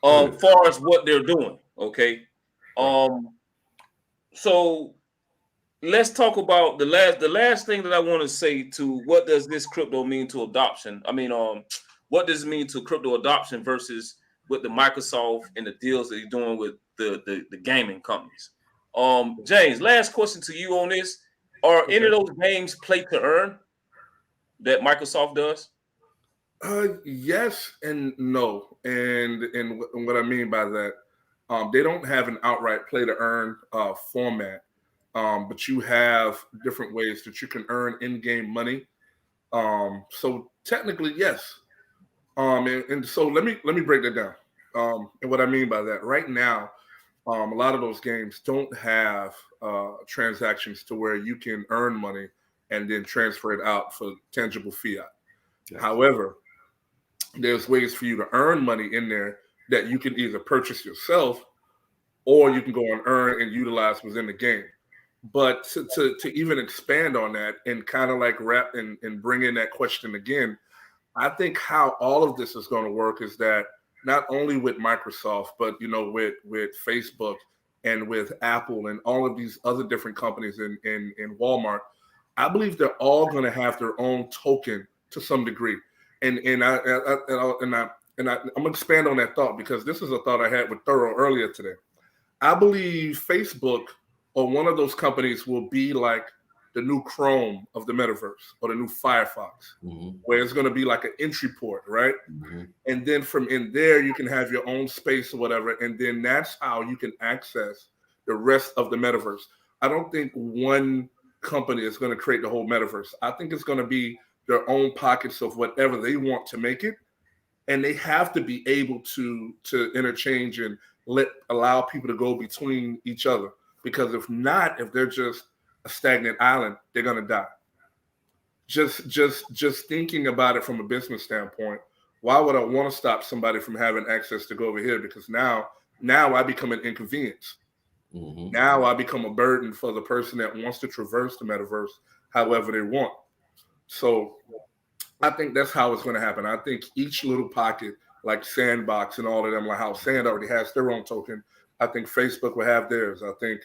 Far as what they're doing, okay. Right. So let's talk about the last thing that I want to say to what does this crypto mean to adoption? I mean, what does it mean to crypto adoption versus with the Microsoft and the deals that he's doing with the gaming companies? James, last question to you on this. Are any Okay. of those games play to earn that Microsoft does? Yes and no, and what I mean by that, they don't have an outright play to earn format, but you have different ways that you can earn in-game money. So technically, yes. And so let me break that down. And what I mean by that, right now, a lot of those games don't have transactions to where you can earn money and then transfer it out for tangible fiat. Yes. However, there's ways for you to earn money in there that you can either purchase yourself or you can go and earn and utilize within the game. But to even expand on that and kind of like wrap and bring in that question again, I think how all of this is going to work is that not only with Microsoft, but with Facebook and with Apple and all of these other different companies in Walmart, I believe they're all going to have their own token to some degree. I'm gonna expand on that thought because this is a thought I had with Thorough earlier today. I believe Facebook or one of those companies will be like the new Chrome of the metaverse or the new Firefox, Mm-hmm. where it's going to be like an entry port, right? Mm-hmm. And then from in there, you can have your own space or whatever. And then that's how you can access the rest of the metaverse. I don't think one company is going to create the whole metaverse. I think it's going to be their own pockets of whatever they want to make it. And they have to be able to interchange and allow people to go between each other. Because if not, if they're just a stagnant island, they're going to die. Just thinking about it from a business standpoint, why would I want to stop somebody from having access to go over here? Because now I become an inconvenience. Mm-hmm. Now I become a burden for the person that wants to traverse the metaverse however they want. So I think that's how it's going to happen. I think each little pocket, like Sandbox and all of them, like how Sand already has their own token. I think Facebook will have theirs. I think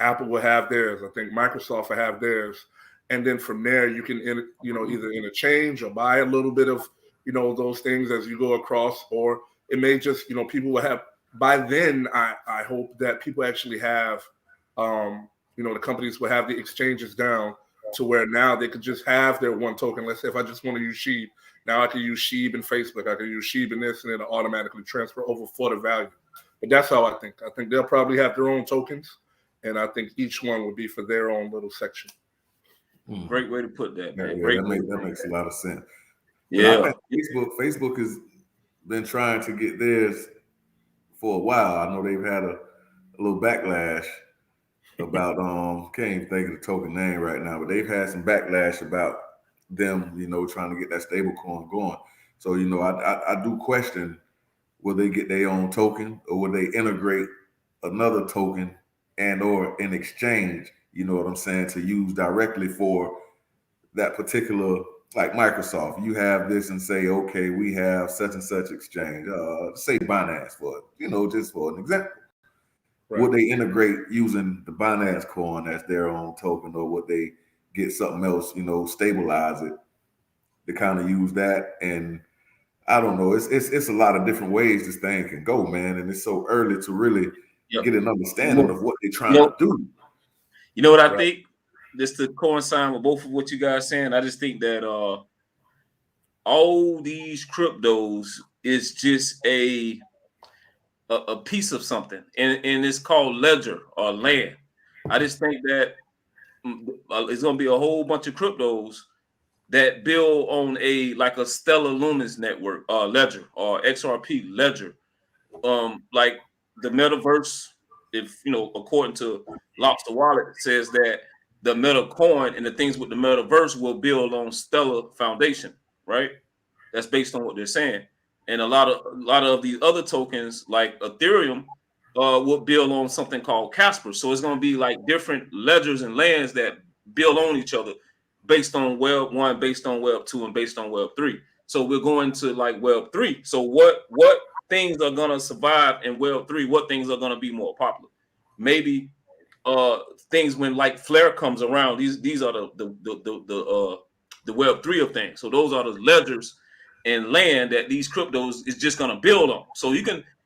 Apple will have theirs. I think Microsoft will have theirs. And then from there, you can either interchange or buy a little bit of those things as you go across, or it may just people will have. By then, I hope that people actually have the companies will have the exchanges down to where now they could just have their one token. Let's say if I just want to use Sheeb, now I can use Sheeb in Facebook. I can use Sheeb in this, and it'll automatically transfer over for the value. But that's how I think. I think they'll probably have their own tokens, and I think each one would be for their own little section. Great way to put that, man. Yeah, Great. that makes a lot of sense. Yeah. And I think Facebook has been trying to get theirs for a while. I know they've had a little backlash about can't even think of the token name right now, but they've had some backlash about them, trying to get that stable coin going. So, I do question, will they get their own token or will they integrate another token and or in exchange, you know what I'm saying, to use directly for that particular, like Microsoft, you have this and say, okay, we have such and such exchange, say Binance for it, just for an example. Right. Would they integrate using the Binance coin as their own token, or would they get something else, stabilize it to kind of use that? And I don't know. It's a lot of different ways this thing can go, man. And it's so early to really get an understanding of what they're trying to do. You know what I think? Just to coincide with both of what you guys saying, I just think that all these cryptos is just a piece of something, and it's called ledger or land. I just think that it's going to be a whole bunch of cryptos that build on a Stellar Lumens network, ledger or XRP ledger, like the metaverse. If according to Lobster Wallet, says that the meta coin and the things with the metaverse will build on Stellar Foundation, right? That's based on what they're saying, and a lot of these other tokens like Ethereum will build on something called Casper. So it's going to be like different ledgers and lands that build on each other based on Web 1, based on Web 2, and based on Web 3. So we're going to like Web 3. So what things are going to survive in Web 3? What things are going to be more popular? Maybe things when like Flare comes around. These are the Web 3 of things. So those are the ledgers and land that these cryptos is just going to build on. So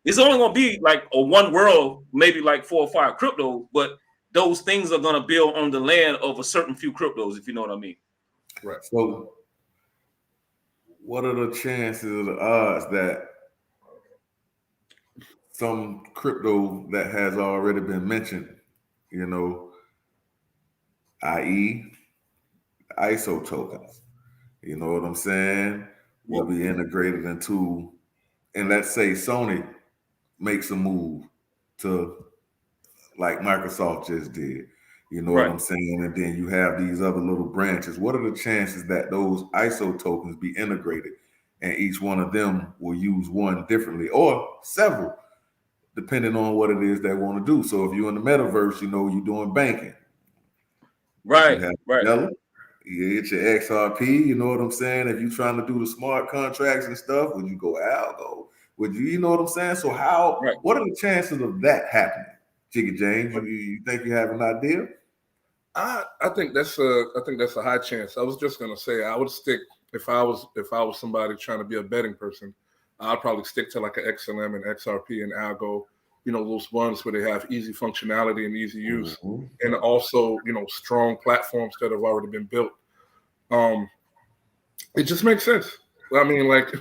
it's only going to be like a one world, maybe like 4 or 5 cryptos, but those things are going to build on the land of a certain few cryptos, if you know what I mean. Right. So, what are the chances or the odds that some crypto that has already been mentioned, i.e., ISO tokens, you know what I'm saying, will be integrated into, and let's say Sony makes a move to like Microsoft just did, you know what I'm saying? And then you have these other little branches. What are the chances that those ISO tokens be integrated and each one of them will use one differently or several, depending on what it is they want to do? So if you're in the metaverse, you're doing banking. Right. You have Right. Yellow, you get your XRP, you know what I'm saying? If you're trying to do the smart contracts and stuff, would you go algo? Would you know what I'm saying? So what are the chances of that happening? Jiggy James, you think you have an idea? I think that's a high chance. I was just gonna say I would stick if I was somebody trying to be a betting person, I'd probably stick to like an XLM and XRP and algo, those ones where they have easy functionality and easy use, and also strong platforms that have already been built. It just makes sense. I mean, like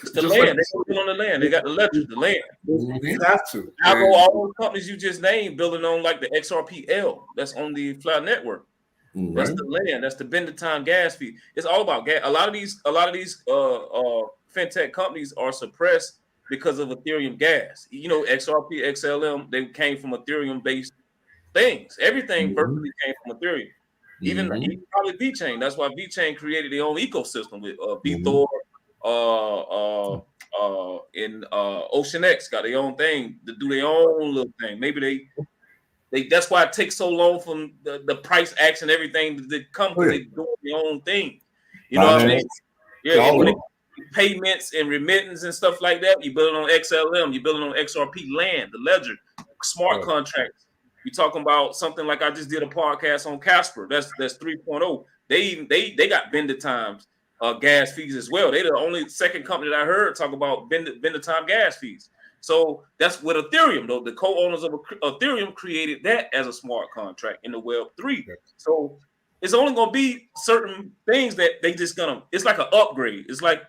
it's the land. They build on the land. They got the ledger, the land. You have to. All the companies you just named building on like the XRPL. That's on the Fly network. That's the land. That's the bend time gas fee. It's all about gas. A lot of these fintech companies are suppressed because of Ethereum gas. XRP, XLM, they came from Ethereum based things. Everything virtually came from Ethereum. Even probably VeChain. That's why VeChain created their own ecosystem with VThor, and OceanX got their own thing to do their own little thing. Maybe they that's why it takes so long from the price action and everything to come, because they do their own thing. You know what I mean? Yeah, and when it payments and remittance and stuff like that, you build it on XLM, you build it on XRP land, the ledger, smart contracts. You're talking about something like I just did a podcast on Casper. That's 3.0. They got vendor times gas fees as well. They're the only second company that I heard talk about vendor time gas fees. So that's with Ethereum, though. The co-owners of Ethereum created that as a smart contract in the Web 3. So it's only going to be certain things that they just gonna. It's like an upgrade. It's like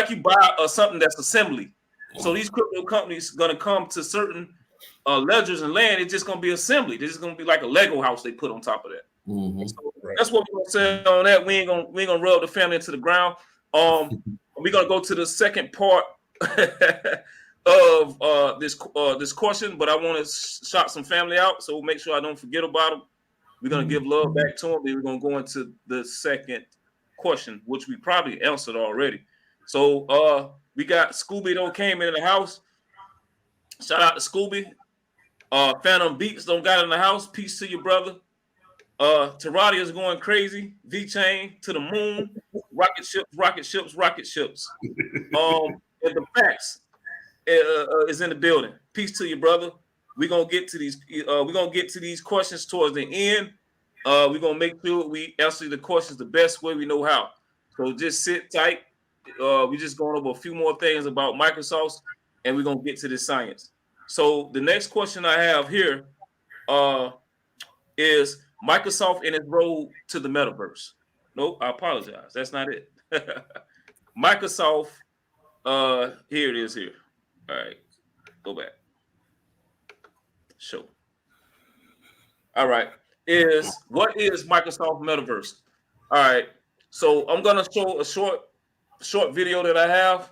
you buy something that's assembly. So these crypto companies gonna come to certain ledgers and land. It's just gonna be assembly. This is gonna be like a Lego house they put on top of that. So that's what we're gonna say on that. We ain't gonna rub the family into the ground. We're gonna go to the second part of this question, but I want to shout some family out, so make sure I don't forget about them. We're gonna give love back to them. Then we're gonna go into the second question, which we probably answered already. So we got Scooby don't came in the house. Shout out to Scooby. Phantom Beats don't got in the house. Peace to your brother. Terraria is going crazy. VeChain to the moon. Rocket ships. And the facts is in the building. Peace to you, brother. We're gonna get to these questions towards the end. We're gonna make sure we answer the questions the best way we know how. So just sit tight. We're just going over a few more things about Microsoft, and we're gonna get to the science. So the next question I have here is Microsoft in its road to the metaverse. Nope, I apologize. That's not it. Microsoft. Here it is. Here. All right, go back. Show. All right. What is Microsoft Metaverse? All right. So I'm gonna show a short video that I have.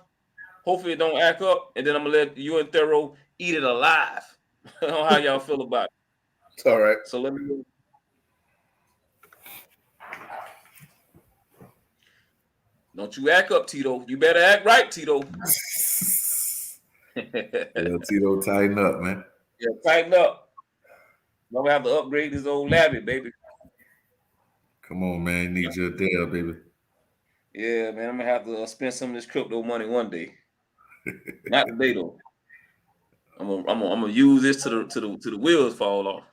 Hopefully it don't act up, and then I'm gonna let you and Thero eat it alive. I don't know how y'all feel about it. It's all right. So let me. Don't you act up, Tito. You better act right, Tito. Yeah, Tito, tighten up, man. Yeah, tighten up. I'm gonna have to upgrade this old labby, baby. Come on, man. You need your Dell, baby. Yeah, man. I'm gonna have to spend some of this crypto money one day. Not today though. I'm gonna use this to the wheels fall off.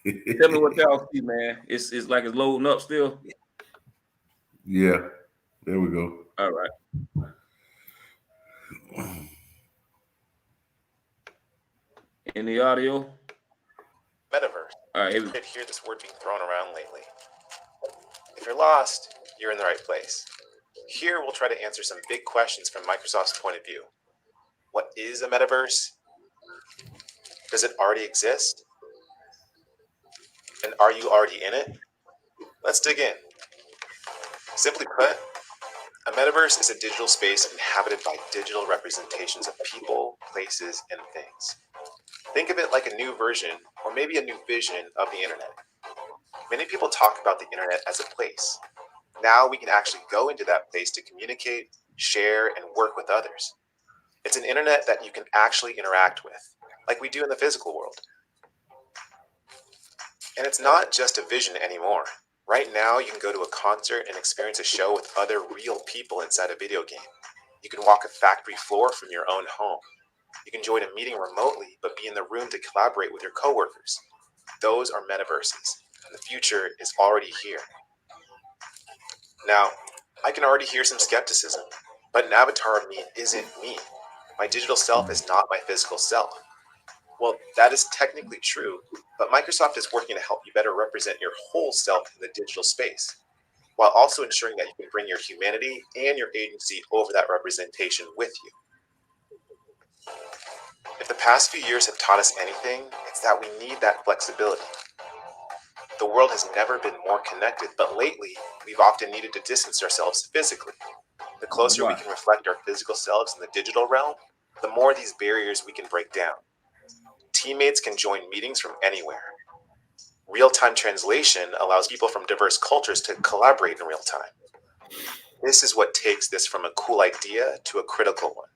Tell me what y'all see, man. It's like it's loading up still. Yeah, there we go. All right. In the audio. Metaverse. All right, here we You could hear this word being thrown around lately. If you're lost, you're in the right place. Here we'll try to answer some big questions from Microsoft's point of view. What is a metaverse? Does it already exist? And are you already in it? Let's dig in. Simply put, a metaverse is a digital space inhabited by digital representations of people, places, and things. Think of it like a new version, or maybe a new vision of the internet. Many people talk about the internet as a place. Now we can actually go into that place to communicate, share, and work with others. It's an internet that you can actually interact with, like we do in the physical world. And it's not just a vision anymore. Right now, you can go to a concert and experience a show with other real people inside a video game. You can walk a factory floor from your own home. You can join a meeting remotely, but be in the room to collaborate with your coworkers. Those are metaverses, and the future is already here. Now, I can already hear some skepticism, but an avatar of me isn't me. My digital self is not my physical self. Well, that is technically true, but Microsoft is working to help you better represent your whole self in the digital space, while also ensuring that you can bring your humanity and your agency over that representation with you. If the past few years have taught us anything, it's that we need that flexibility. The world has never been more connected, but lately, we've often needed to distance ourselves physically. The closer we can reflect our physical selves in the digital realm, the more these barriers we can break down. Teammates can join meetings from anywhere. Real-time translation allows people from diverse cultures to collaborate in real time. This is what takes this from a cool idea to a critical one.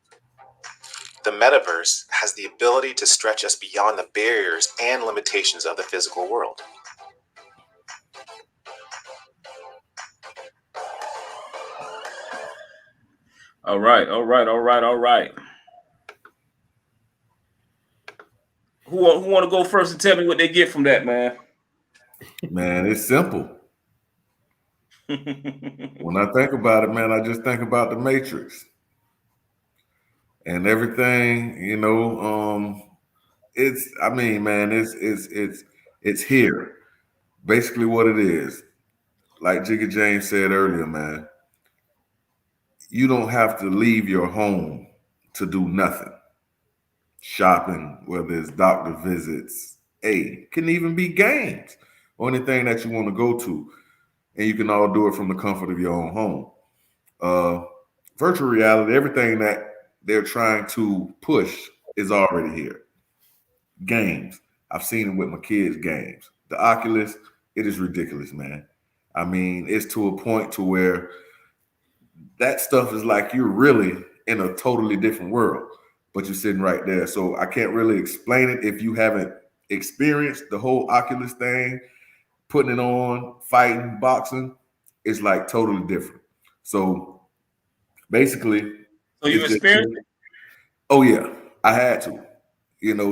The metaverse has the ability to stretch us beyond the barriers and limitations of the physical world. All right. Who want to go first and tell me what they get from that, man? Man, it's simple. When I think about it, man, I just think about the Matrix and everything. You know, it's here. Basically, what it is, like Jigga James said earlier, man. You don't have to leave your home to do nothing. Shopping, whether it's doctor visits, can even be games or anything that you want to go to. And you can all do it from the comfort of your own home. Virtual reality, everything that they're trying to push is already here. Games. I've seen it with my kids' games. The Oculus, it is ridiculous, man. I mean, it's to a point to where that stuff is like you're really in a totally different world, but you're sitting right there. So I can't really explain it if you haven't experienced the whole Oculus thing, putting it on, fighting, boxing. It's like totally different. So basically, so you experienced it? Oh yeah, I had to,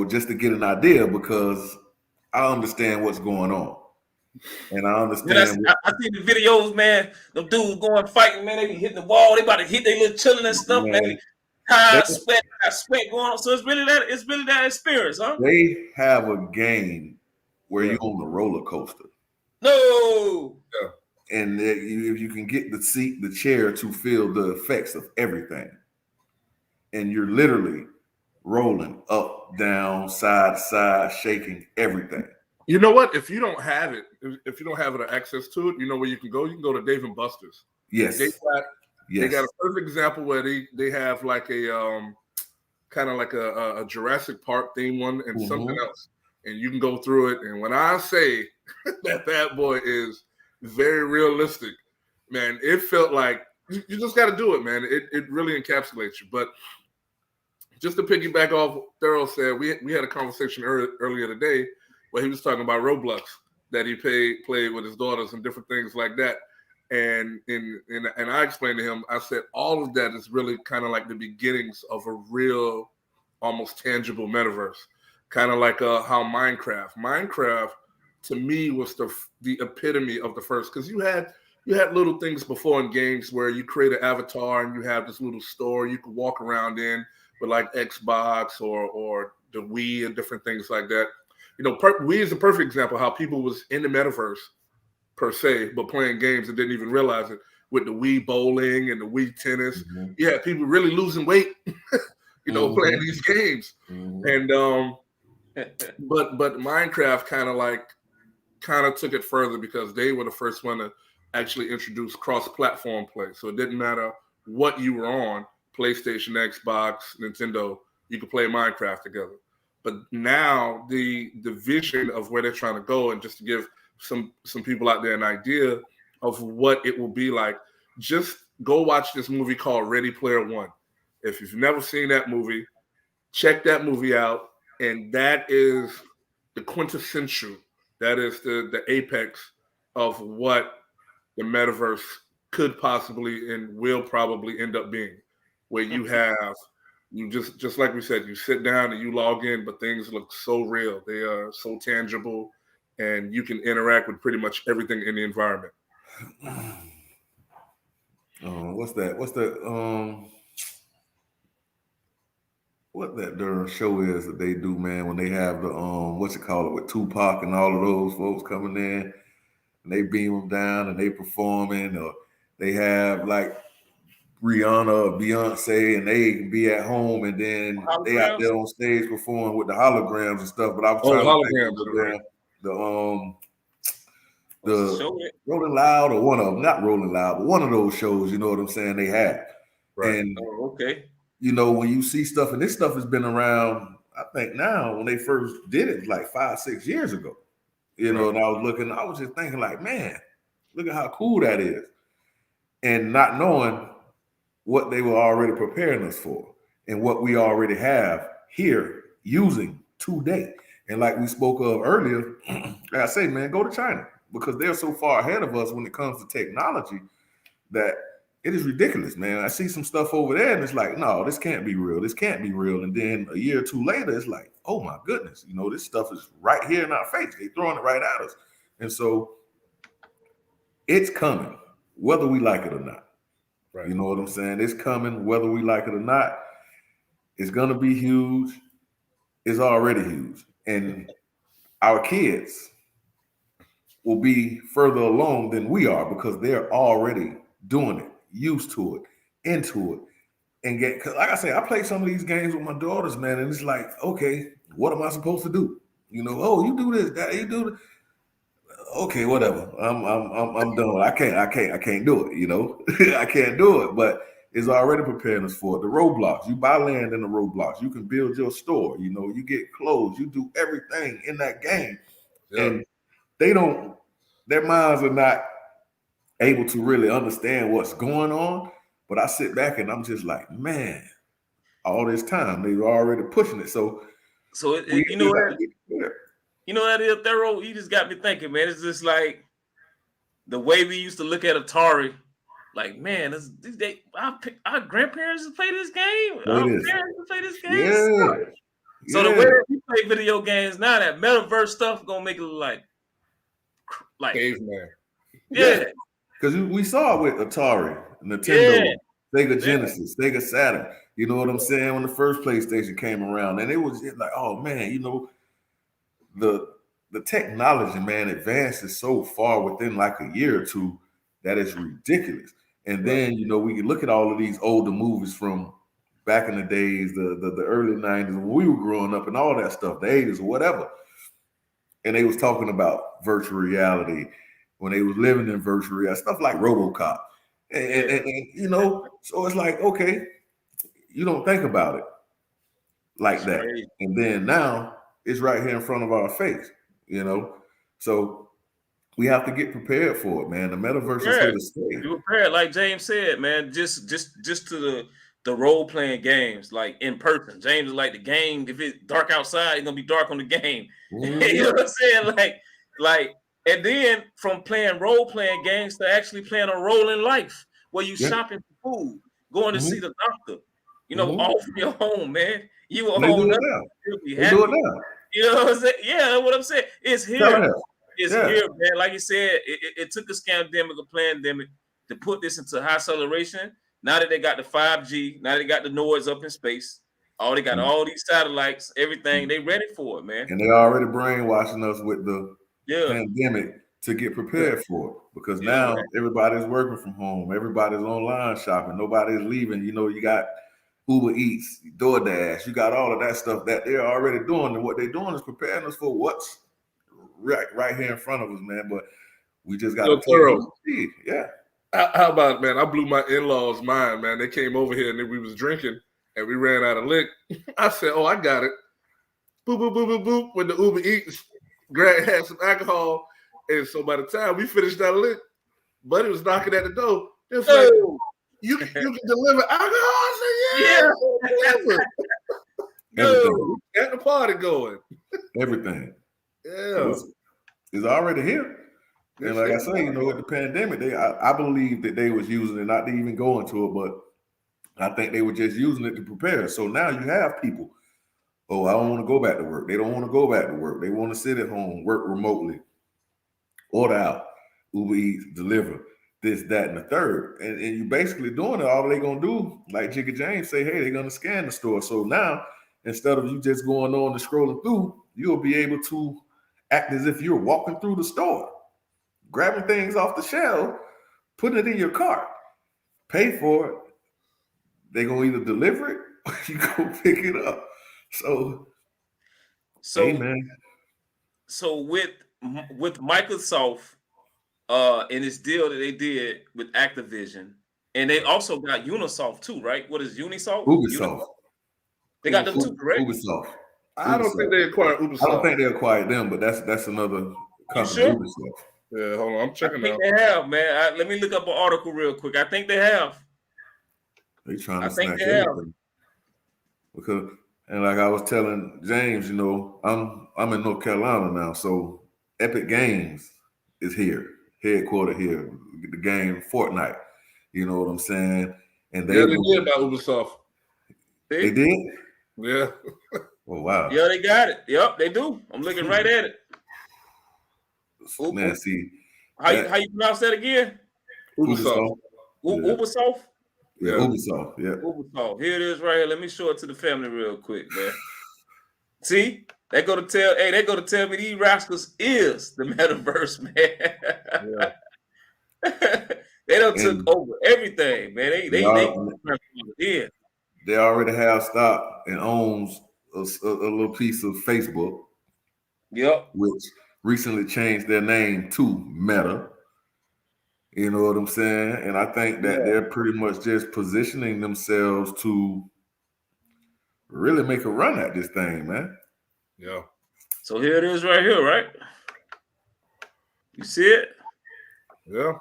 just to get an idea because I understand what's going on. And I understand. I see the videos, man. Them dudes going fighting, man. They be hitting the wall. They about to hit their little chilling and stuff, man. Sweat going on. So it's really that experience, huh? They have a game where you're on the roller coaster. No. Yeah. and if you can get the seat, the chair to feel the effects of everything, and you're literally rolling up, down, side to side, shaking everything. You know what? If you don't have it, if you don't have access to it, you know where you can go? You can go to Dave & Buster's. Yes. They got a perfect example where they have like a kind of like a Jurassic Park theme one and something else. And you can go through it. And when I say that boy is very realistic, man, it felt like you just got to do it, man. It really encapsulates you. But just to piggyback off what Thurl said, we had a conversation earlier today where he was talking about Roblox that he played with his daughters and different things like that. And I explained to him, I said, all of that is really kind of like the beginnings of a real, almost tangible metaverse. Kind of like how Minecraft to me was the epitome of the first, because you had little things before in games where you create an avatar and you have this little store you could walk around in with like Xbox or the Wii and different things like that. You know, Wii is a perfect example of how people was in the metaverse per se, but playing games and didn't even realize it with the Wii bowling and the Wii tennis. Yeah, people really losing weight, playing these games. And but Minecraft kind of took it further because they were the first one to actually introduce cross-platform play. So it didn't matter what you were on, PlayStation, Xbox, Nintendo, you could play Minecraft together. But now the vision of where they're trying to go, and just to give some people out there an idea of what it will be like, just go watch this movie called Ready Player One. If you've never seen that movie, check that movie out. And that is the quintessential, that is the apex of what the metaverse could possibly and will probably end up being, where you just like we said, you sit down and you log in, but things look so real. They are so tangible, and you can interact with pretty much everything in the environment. What's that? What that darn show is that they do, man, when they have the with Tupac and all of those folks coming in and they beam them down and they performing, or they have like Rihanna or Beyonce and they can be at home and then they out there on stage performing with the holograms and stuff. But I was trying to think of the Rolling Loud, or one of them, not Rolling Loud, but one of those shows, you know what I'm saying, they had. Right. And when you see stuff, and this stuff has been around, I think now, when they first did it, like 5-6 years ago. And I was just thinking like, man, look at how cool that is. And not knowing what they were already preparing us for and what we already have here using today. And like we spoke of earlier, like I say, man, go to China, because they're so far ahead of us when it comes to technology that it is ridiculous, man. I see some stuff over there and it's like, no, this can't be real. This can't be real. And then a year or two later, it's like, oh my goodness, this stuff is right here in our face. They're throwing it right at us. And so it's coming, whether we like it or not. Right. You know what I'm saying? It's coming, whether we like it or not. It's going to be huge. It's already huge. And our kids will be further along than we are because they're already doing it, used to it, into it. And cause like I say, I play some of these games with my daughters, man, and it's like, okay, what am I supposed to do? Oh, you do this, Dad, you do this. Okay, whatever. I'm done. I can't do it, I can't do it, but it's already preparing us for it. The Roblox, you buy land in the Roblox, you can build your store, you get clothes, you do everything in that game. Yeah. And their minds are not able to really understand what's going on. But I sit back and I'm just like, man, all this time they were already pushing it. So what is Thorough? You just got me thinking, man. It's just like the way we used to look at Atari. Like, man, our grandparents play this game. Our parents play this game. Yeah. So the way that we play video games now, that metaverse stuff gonna make it look like caveman. Yeah. Because we saw it with Atari, Nintendo, Sega Genesis, Sega Saturn. You know what I'm saying? When the first PlayStation came around, and it was like, oh man, the technology, man, advances so far within like a year or two That is ridiculous. And then, you know, we can look at all of these older movies from back in the days, the early 90s when we were growing up and all that stuff, the 80s or whatever. And they was talking about virtual reality when they was living in virtual reality, stuff like RoboCop. And you know, so it's like, okay, you don't think about it like that. And then now it's right here in front of our face, you know. So we have to get prepared for it, man. The metaverse is here to stay. You prepared, like James said, man. Just to the role playing games, like in person. James is like the game. If it's dark outside, it's gonna be dark on the game. You know what I'm saying? Like, and then from playing role playing games to actually playing a role in life, where you shopping for food, going to see the doctor. You know, all from your home, man. You will own nothing. You'll be happy. You know what I'm saying? Yeah, that's what I'm saying. It's here. It's here, man. Like you said, it took a scandemic, a pandemic to put this into high acceleration. Now that they got the 5G, now they got the noise up in space. Oh, they got all these satellites, everything. They ready for it, man. And they already brainwashing us with the pandemic to get prepared for it. Because now everybody's working from home. Everybody's online shopping. Nobody's leaving. You know, you got Uber Eats, DoorDash. You got all of that stuff that they're already doing. And what they're doing is preparing us for what's right here in front of us, man. But we just got to How about, man? I blew my in-laws' mind, man. They came over here and then we was drinking and we ran out of lick. I said, "Oh, I got it." Boop, boop, boop, boop, boop. When the Uber Eats had some alcohol, and so by the time we finished that lick, Buddy was knocking at the door. It was like, you can deliver alcohol? I said, yeah. Everything. Got the party going. Everything. Yeah. It's already here. And like I say, you know, with the pandemic, I believe that they was using it, not to even go into it, but I think they were just using it to prepare. So now you have people, oh, I don't want to go back to work. They don't want to go back to work. They want to sit at home, work remotely, order out, Uber Eats, deliver, this, that, and the third. And you basically doing it. All they're going to do, like Jigga James say, hey, they're going to scan the store. So now, instead of you just going on and scrolling through, you'll be able to act as if you're walking through the store, grabbing things off the shelf, putting it in your cart, pay for it. They're going to either deliver it or you go pick it up. So amen. So with Microsoft and this deal that they did with Activision, and they also got Unisoft too, right? What is Unisoft? Ubisoft. They got them too, correct? Ubisoft. I don't think they acquired Ubisoft. I don't think they acquired them, but that's another company. Sure? Ubisoft. Yeah, hold on. I'm checking out. They have, man. Let me look up an article real quick. I think they have. They trying to snatch everything. Because, and like I was telling James, you know, I'm in North Carolina now, so Epic Games is here, headquartered here. The game Fortnite. You know what I'm saying? And they did about Ubisoft. They did? Yeah. Oh wow. Yeah, they got it. Yep, they do. I'm looking right at it. Man, see. How you pronounce that again? Ubisoft. Ubisoft? Yeah, Ubisoft. Yeah. Ubisoft. Here it is right here. Let me show it to the family real quick, man. See? They go to tell me these rascals is the metaverse, man. Yeah. They done took over everything, man. They already have stock and owns a little piece of Facebook. Yep. Which recently changed their name to Meta. You know what I'm saying? And I think that they're pretty much just positioning themselves to really make a run at this thing, man. Yeah. So here it is right here, right? You see it? Yeah.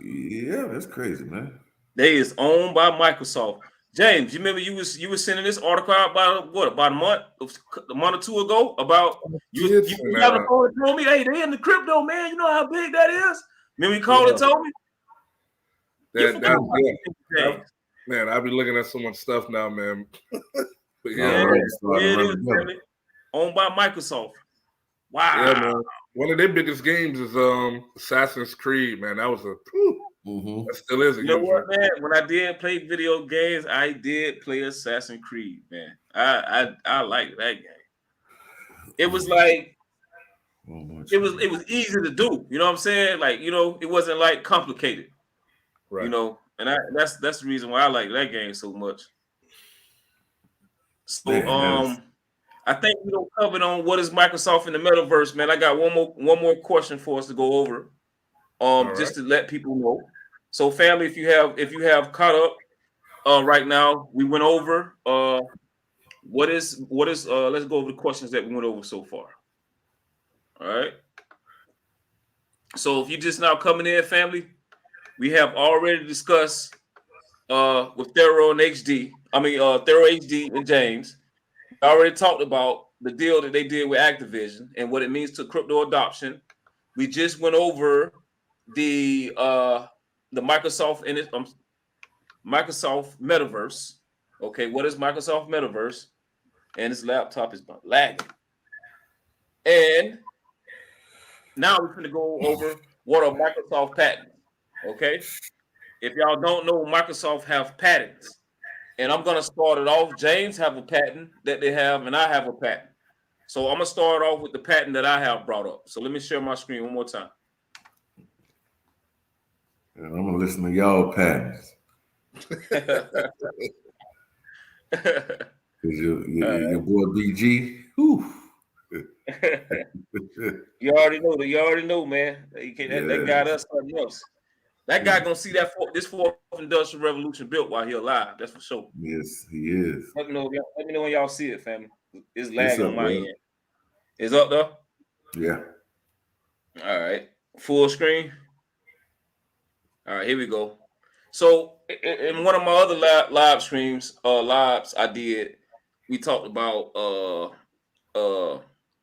Yeah, that's crazy, man. They is owned by Microsoft. James, you remember you was sending this article out about a month or two ago about you got on the phone and told me, hey, they in the crypto, man. You know how big that is? Remember you called and told me? Man, I be looking at so much stuff now, man. But owned by Microsoft. Wow. Yeah, man. One of their biggest games is Assassin's Creed, man. That was that still is a you know what, man? When I did play video games, I did play Assassin's Creed, man. I like that game. It was like it was easy to do. You know what I'm saying? Like, you know, it wasn't like complicated. Right. You know, and that's the reason why I like that game so much. So I think we don't cover on what is Microsoft in the metaverse, man. I got one more question for us to go over. Just to let people know. So, family, if you have caught up right now, we went over what is let's go over the questions that we went over so far. All right. So if you're just now coming in, family, we have already discussed with Thorough and Thorough HD and James. We already talked about the deal that they did with Activision and what it means to crypto adoption. We just went over the Microsoft Microsoft Metaverse. Okay, what is Microsoft Metaverse? And this laptop is lagging. And now we're going to go over what are Microsoft patents. Okay, if y'all don't know, Microsoft have patents, and I'm going to start it off. James have a patent that they have, and I have a patent. So I'm going to start off with the patent that I have brought up. So let me share my screen one more time. And I'm gonna listen to y'all patents. Your boy BG. You already know, man. That got us something else. That guy gonna see this fourth industrial revolution built while he alive. That's for sure. Yes, he is. Let me know when y'all see it, family. It's lagging on my end. It's up though. Yeah. All right. Full screen. All right, here we go. So in one of my other live streams, lives I did, we talked about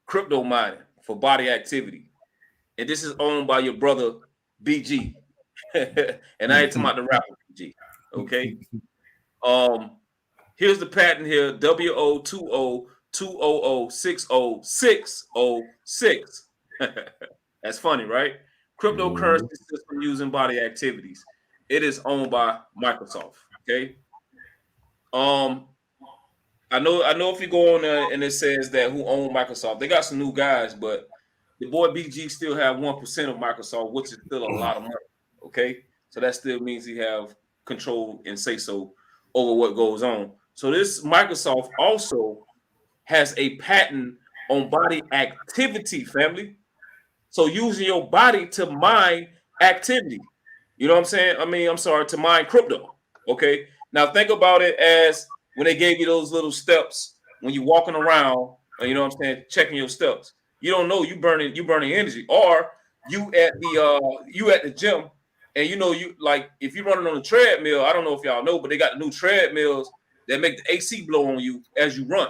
crypto mining for body activity. And this is owned by your brother BG. And I ain't talking about the rapper BG. Okay. Here's the patent here, WO2020600606. That's funny, right? Cryptocurrency system using body activities. It is owned by Microsoft. Okay. I know if you go on there and it says that who own Microsoft, they got some new guys, but the boy BG still have 1% of Microsoft, which is still a lot of money. Okay. So that still means he have control and say so over what goes on. So this Microsoft also has a patent on body activity, family. So using your body to mine activity. You know what I'm saying? To mine crypto. Okay. Now think about it as when they gave you those little steps when you're walking around, you know what I'm saying, checking your steps. You don't know you burning energy, or you at the gym, and you know you like if you're running on a treadmill. I don't know if y'all know, but they got the new treadmills that make the AC blow on you as you run.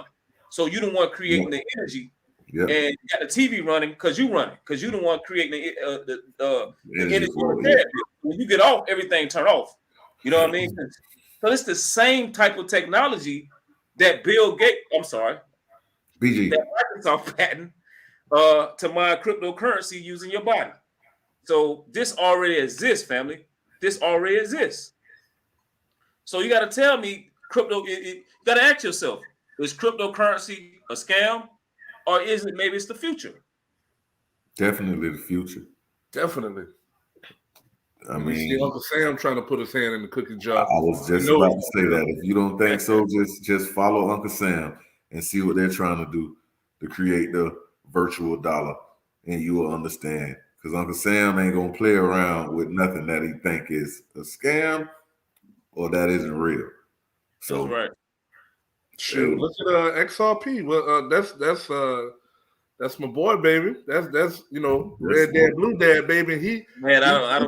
So you don't want creating the energy. Yep. And you got the TV running because you running, because you don't want creating the energy on the treadmill. When you get off, everything turn off. You know what I mean? So it's the same type of technology that BG, that Microsoft patent to mine cryptocurrency using your body. So this already exists, family. This already exists. So you got to tell me, you got to ask yourself: is cryptocurrency a scam, or is it maybe it's the future? Definitely the future. Definitely. I mean, see Uncle Sam trying to put his hand in the cookie jar. I was just about to say that. If you don't think so, just follow Uncle Sam and see what they're trying to do to create the virtual dollar, and you will understand. Because Uncle Sam ain't gonna play around with nothing that he think is a scam or that isn't real. So that's right. Shoot, look at XRP. Well, that's my boy, baby. That's red dad, blue dad, baby. I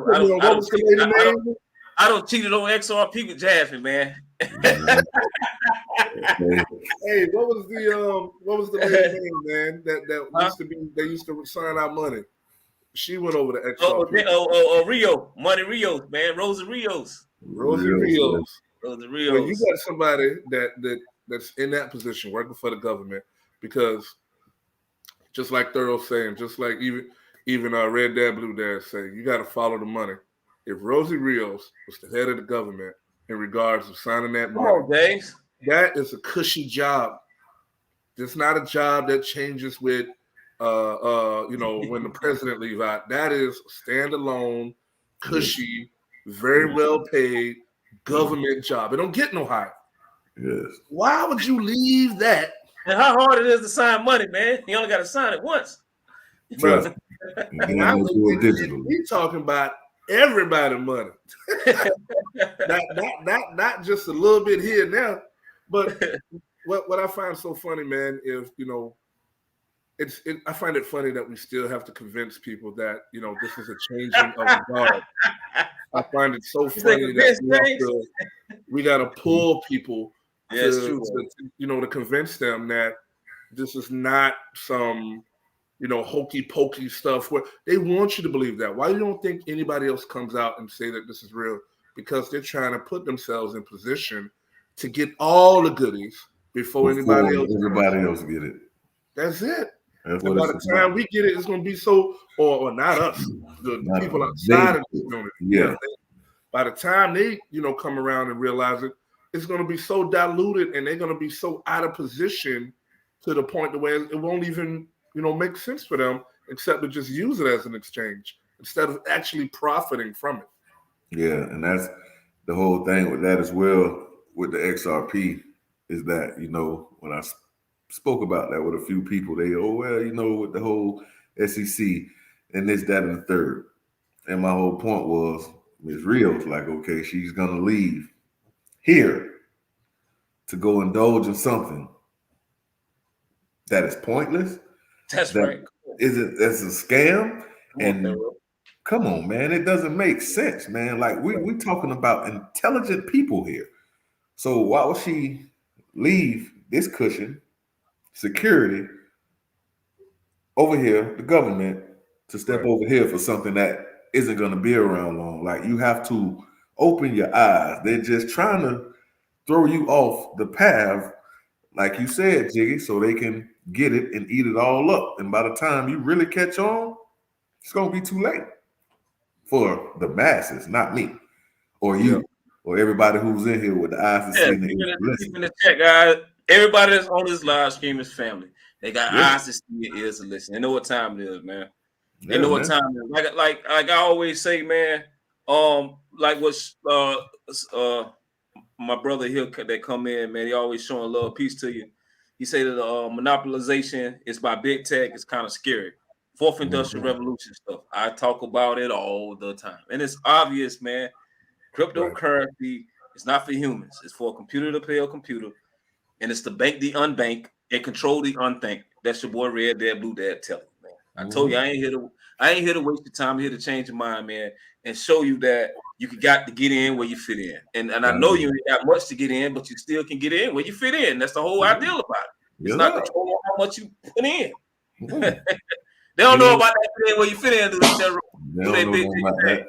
don't cheat on XRP with Jasmine, man. Hey, what was the lady name, man? That used to sign out money. She went over to XRP. Rio, Money Rios, man, Rosa Rios. Well, you got somebody that's in that position working for the government, because just like Thorough saying, just like even our red dad, blue dad saying, you got to follow the money. If Rosie Rios was the head of the government in regards of signing that money, that is a cushy job. It's not a job that changes with when the president leave out. That is standalone, cushy, very well paid government job. It don't get no higher. Yes. Why would you leave that? And how hard it is to sign money, man. You only got to sign it once. Trust me. And then they do it digitally. We talking about everybody money. not just a little bit here and there. But what I find so funny, man, is I find it funny that we still have to convince people that this is a changing of the guard. I find it so funny that we got to pull people to convince them that this is not some hokey pokey stuff where they want you to believe that. Why you don't think anybody else comes out and say that this is real? Because they're trying to put themselves in position to get all the goodies before everybody else get it. That's it. And by the time we get it, it's going to be so, or not us, the people outside of the community. Yeah. By the time they, come around and realize it, it's going to be so diluted and they're going to be so out of position to the point where it won't even, make sense for them except to just use it as an exchange instead of actually profiting from it. Yeah, and that's the whole thing with that as well with the XRP is that, when I spoke about that with a few people, they, with the whole SEC and this, that, and the third. And my whole point was, Ms. Rio's like, okay, she's going to leave here to go indulge in something that is pointless. That's right. That's a scam. And come on, man, it doesn't make sense, man. Like we're talking about intelligent people here. So why would she leave this cushion, security, over here, the government, to step over here for something that isn't going to be around long? Like you have to open your eyes. They're just trying to throw you off the path, like you said, Jiggy, so they can get it and eat it all up. And by the time you really catch on, it's going to be too late for the masses, not me or you or everybody who's in here with the eyes to see. In the chat, guys, everybody that's on this live stream is family. They got eyes to see and ears to listen. They know what time it is, man. They know what time it is. Like I always say, man. Like what's my brother here that come in, man. He always showing love, peace to you. He say that monopolization is by big tech. It's kind of scary. Fourth industrial revolution stuff. I talk about it all the time, and it's obvious, man. Cryptocurrency is not for humans. It's for a computer to pay a computer, and it's to bank the unbanked and control the unthanked. That's your boy Red Dad, Blue Dad telling you, man. I told you I ain't here to waste your time. I'm here to change your mind, man, and show you that you got to get in where you fit in. And I know you ain't got much to get in, but you still can get in where you fit in. That's the whole ideal about it. It's not controlling how much you put in. They don't know about that fit in where you fit in. They don't know about that.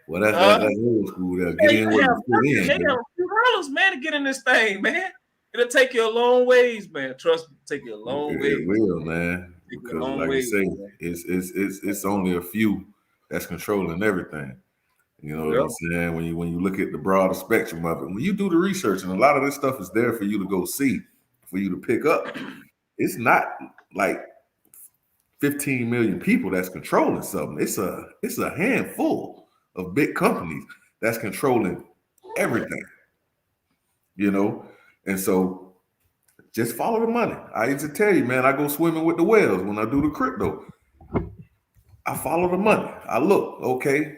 Well, that's old school. They'll get in where you fit in. They got a few dollars, man, to get in this thing, man. It'll take you a long ways, man. Trust me, take you a long way. It will, man. Because like you say, it's only a few that's controlling everything. You know what I'm saying? When you look at the broader spectrum of it, when you do the research, and a lot of this stuff is there for you to go see, for you to pick up. It's not like 15 million people that's controlling something. It's a handful of big companies that's controlling everything. And so just follow the money. I used to tell you, man, I go swimming with the whales when I do the crypto. I follow the money. I look, okay,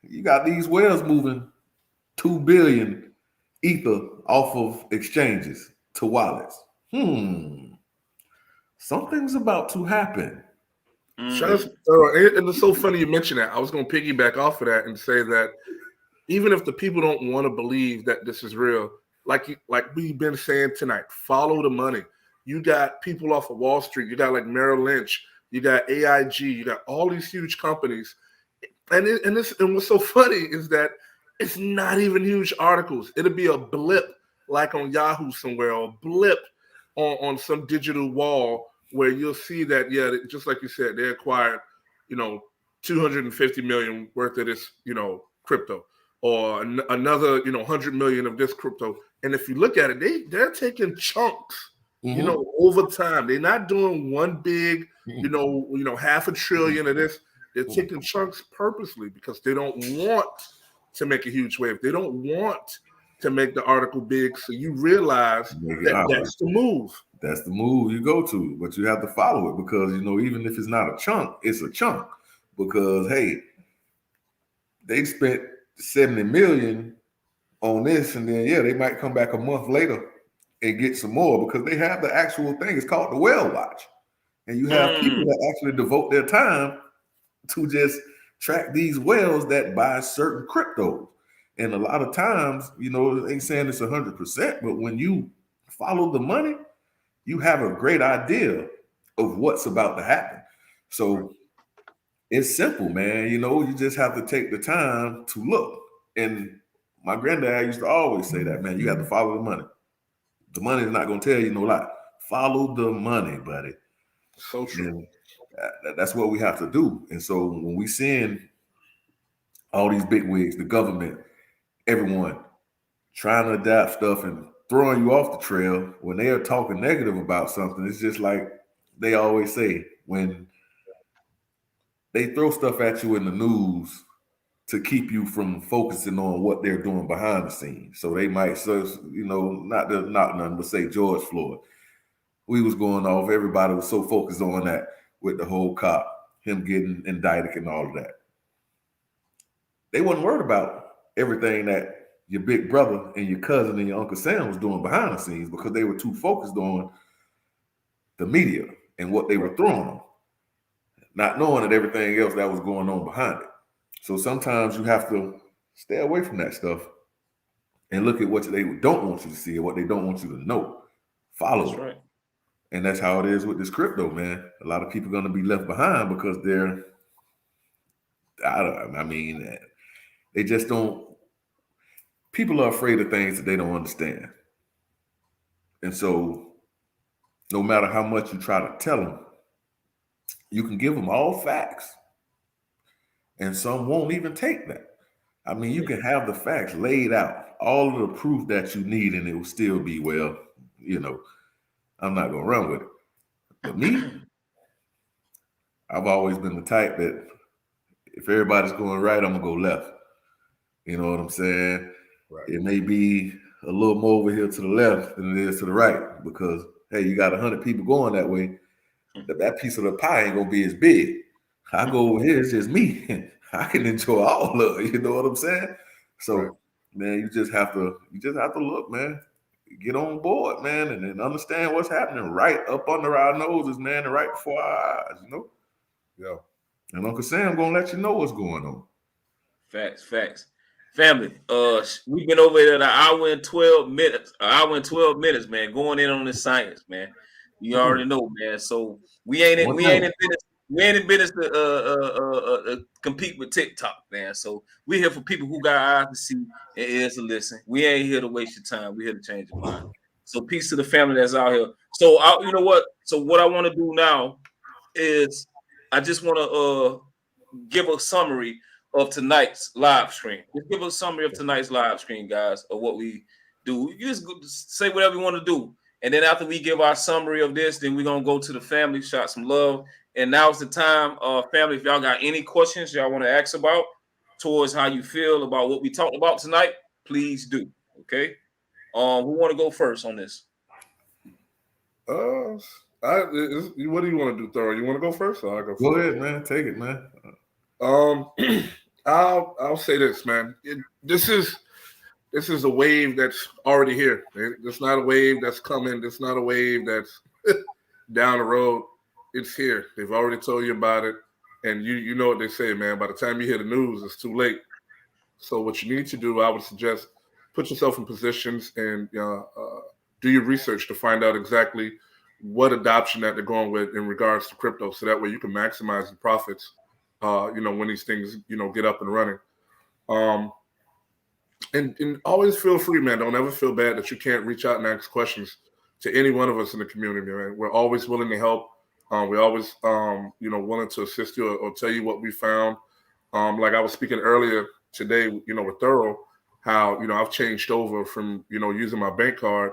you got these whales moving 2 billion ether off of exchanges to wallets. Something's about to happen. And it's so funny you mentioned that. I was going to piggyback off of that and say that even if the people don't want to believe that this is real, like we've been saying tonight, follow the money. You got people off of Wall Street. You got like Merrill Lynch. You got AIG. You got all these huge companies. And what's so funny is that it's not even huge articles. It'll be a blip like on Yahoo somewhere, or a blip on some digital wall where you'll see that, just like you said, they acquired, 250 million worth of this, crypto, or another, 100 million of this crypto. And if you look at it, they're taking chunks You know, over time, they're not doing one big, you know, half a trillion of this. They're taking chunks purposely because they don't want to make a huge wave. They don't want to make the article big. So you realize that that's the move. That's the move you go to, but you have to follow it because, you know, even if it's not a chunk, it's a chunk. Because, hey, they spent 70 million on this, and then, yeah, they might come back a month later and get some more because they have the actual thing. It's called the whale watch. And you have people that actually devote their time to just track these whales that buy certain cryptos. And a lot of times, you know, ain't saying it's 100%, but when you follow the money, you have a great idea of what's about to happen. So it's simple, man. You know, you just have to take the time to look. And my granddad used to always say that, man, you have to follow the money. The money is not going to tell you no lie. Follow the money, buddy. So true. And that's what we have to do. And so when we seeing all these big wigs, the government, everyone trying to adapt stuff and throwing you off the trail, when they are talking negative about something, it's just like they always say, when they throw stuff at you in the news to keep you from focusing on what they're doing behind the scenes. So they might, you know, not to knock none, but say George Floyd. We was going off, everybody was so focused on that with the whole cop, him getting indicted and all of that. They wasn't worried about everything that your big brother and your cousin and your Uncle Sam was doing behind the scenes because they were too focused on the media and what they were throwing on, not knowing that everything else that was going on behind it. So sometimes you have to stay away from that stuff and look at what they don't want you to see or what they don't want you to know. Follow it. Right. And that's how it is with this crypto, man. A lot of people are going to be left behind because they just don't, people are afraid of things that they don't understand. And so no matter how much you try to tell them, you can give them all facts. And some won't even take that. I mean, you can have the facts laid out, all of the proof that you need, and it will still be, well, you know, I'm not going to run with it. But me, I've always been the type that if everybody's going right, I'm going to go left. You know what I'm saying? Right. It may be a little more over here to the left than it is to the right because, hey, you got 100 people going that way. That piece of the pie ain't going to be as big. I go over here, it's just me. I can enjoy all of it. You know what I'm saying? So, right. Man, you just have to look, man. Get on board, man, and then understand what's happening right up under our noses, man, and right before our eyes, you know? Yeah. And Uncle Sam gonna let you know what's going on. Facts. Family, we've been over there an hour and 12 minutes. Man, going in on this science, man. You already know, man. So we ain't in business to compete with TikTok, man. So we're here for people who got eyes to see and ears to listen. We ain't here to waste your time. We're here to change your mind. So peace to the family that's out here. So you know what? So what I want to do now is I just want to give a summary of tonight's live stream. Just give a summary of tonight's live stream, guys, of what we do. You just say whatever you want to do. And then after we give our summary of this, then we're going to go to the family, shot some love. And now's the time, family, if y'all got any questions y'all want to ask about towards how you feel about what we talked about tonight, please do. Okay? Who want to go first on this? What do you want to do, Thor? You want to go first or I go first? Go ahead, man. Take it, man. I'll say this, man. This is a wave that's already here. It's not a wave that's coming. It's not a wave that's down the road. It's here. They've already told you about it. And you know what they say, man. By the time you hear the news, it's too late. So what you need to do, I would suggest, put yourself in positions and do your research to find out exactly what adoption that they're going with in regards to crypto. So that way you can maximize the profits, when these things, get up and running. And always feel free, man. Don't ever feel bad that you can't reach out and ask questions to any one of us in the community, man. We're always willing to help. We're always, willing to assist you or tell you what we found. Like I was speaking earlier today, with Thorough, how, I've changed over from, using my bank card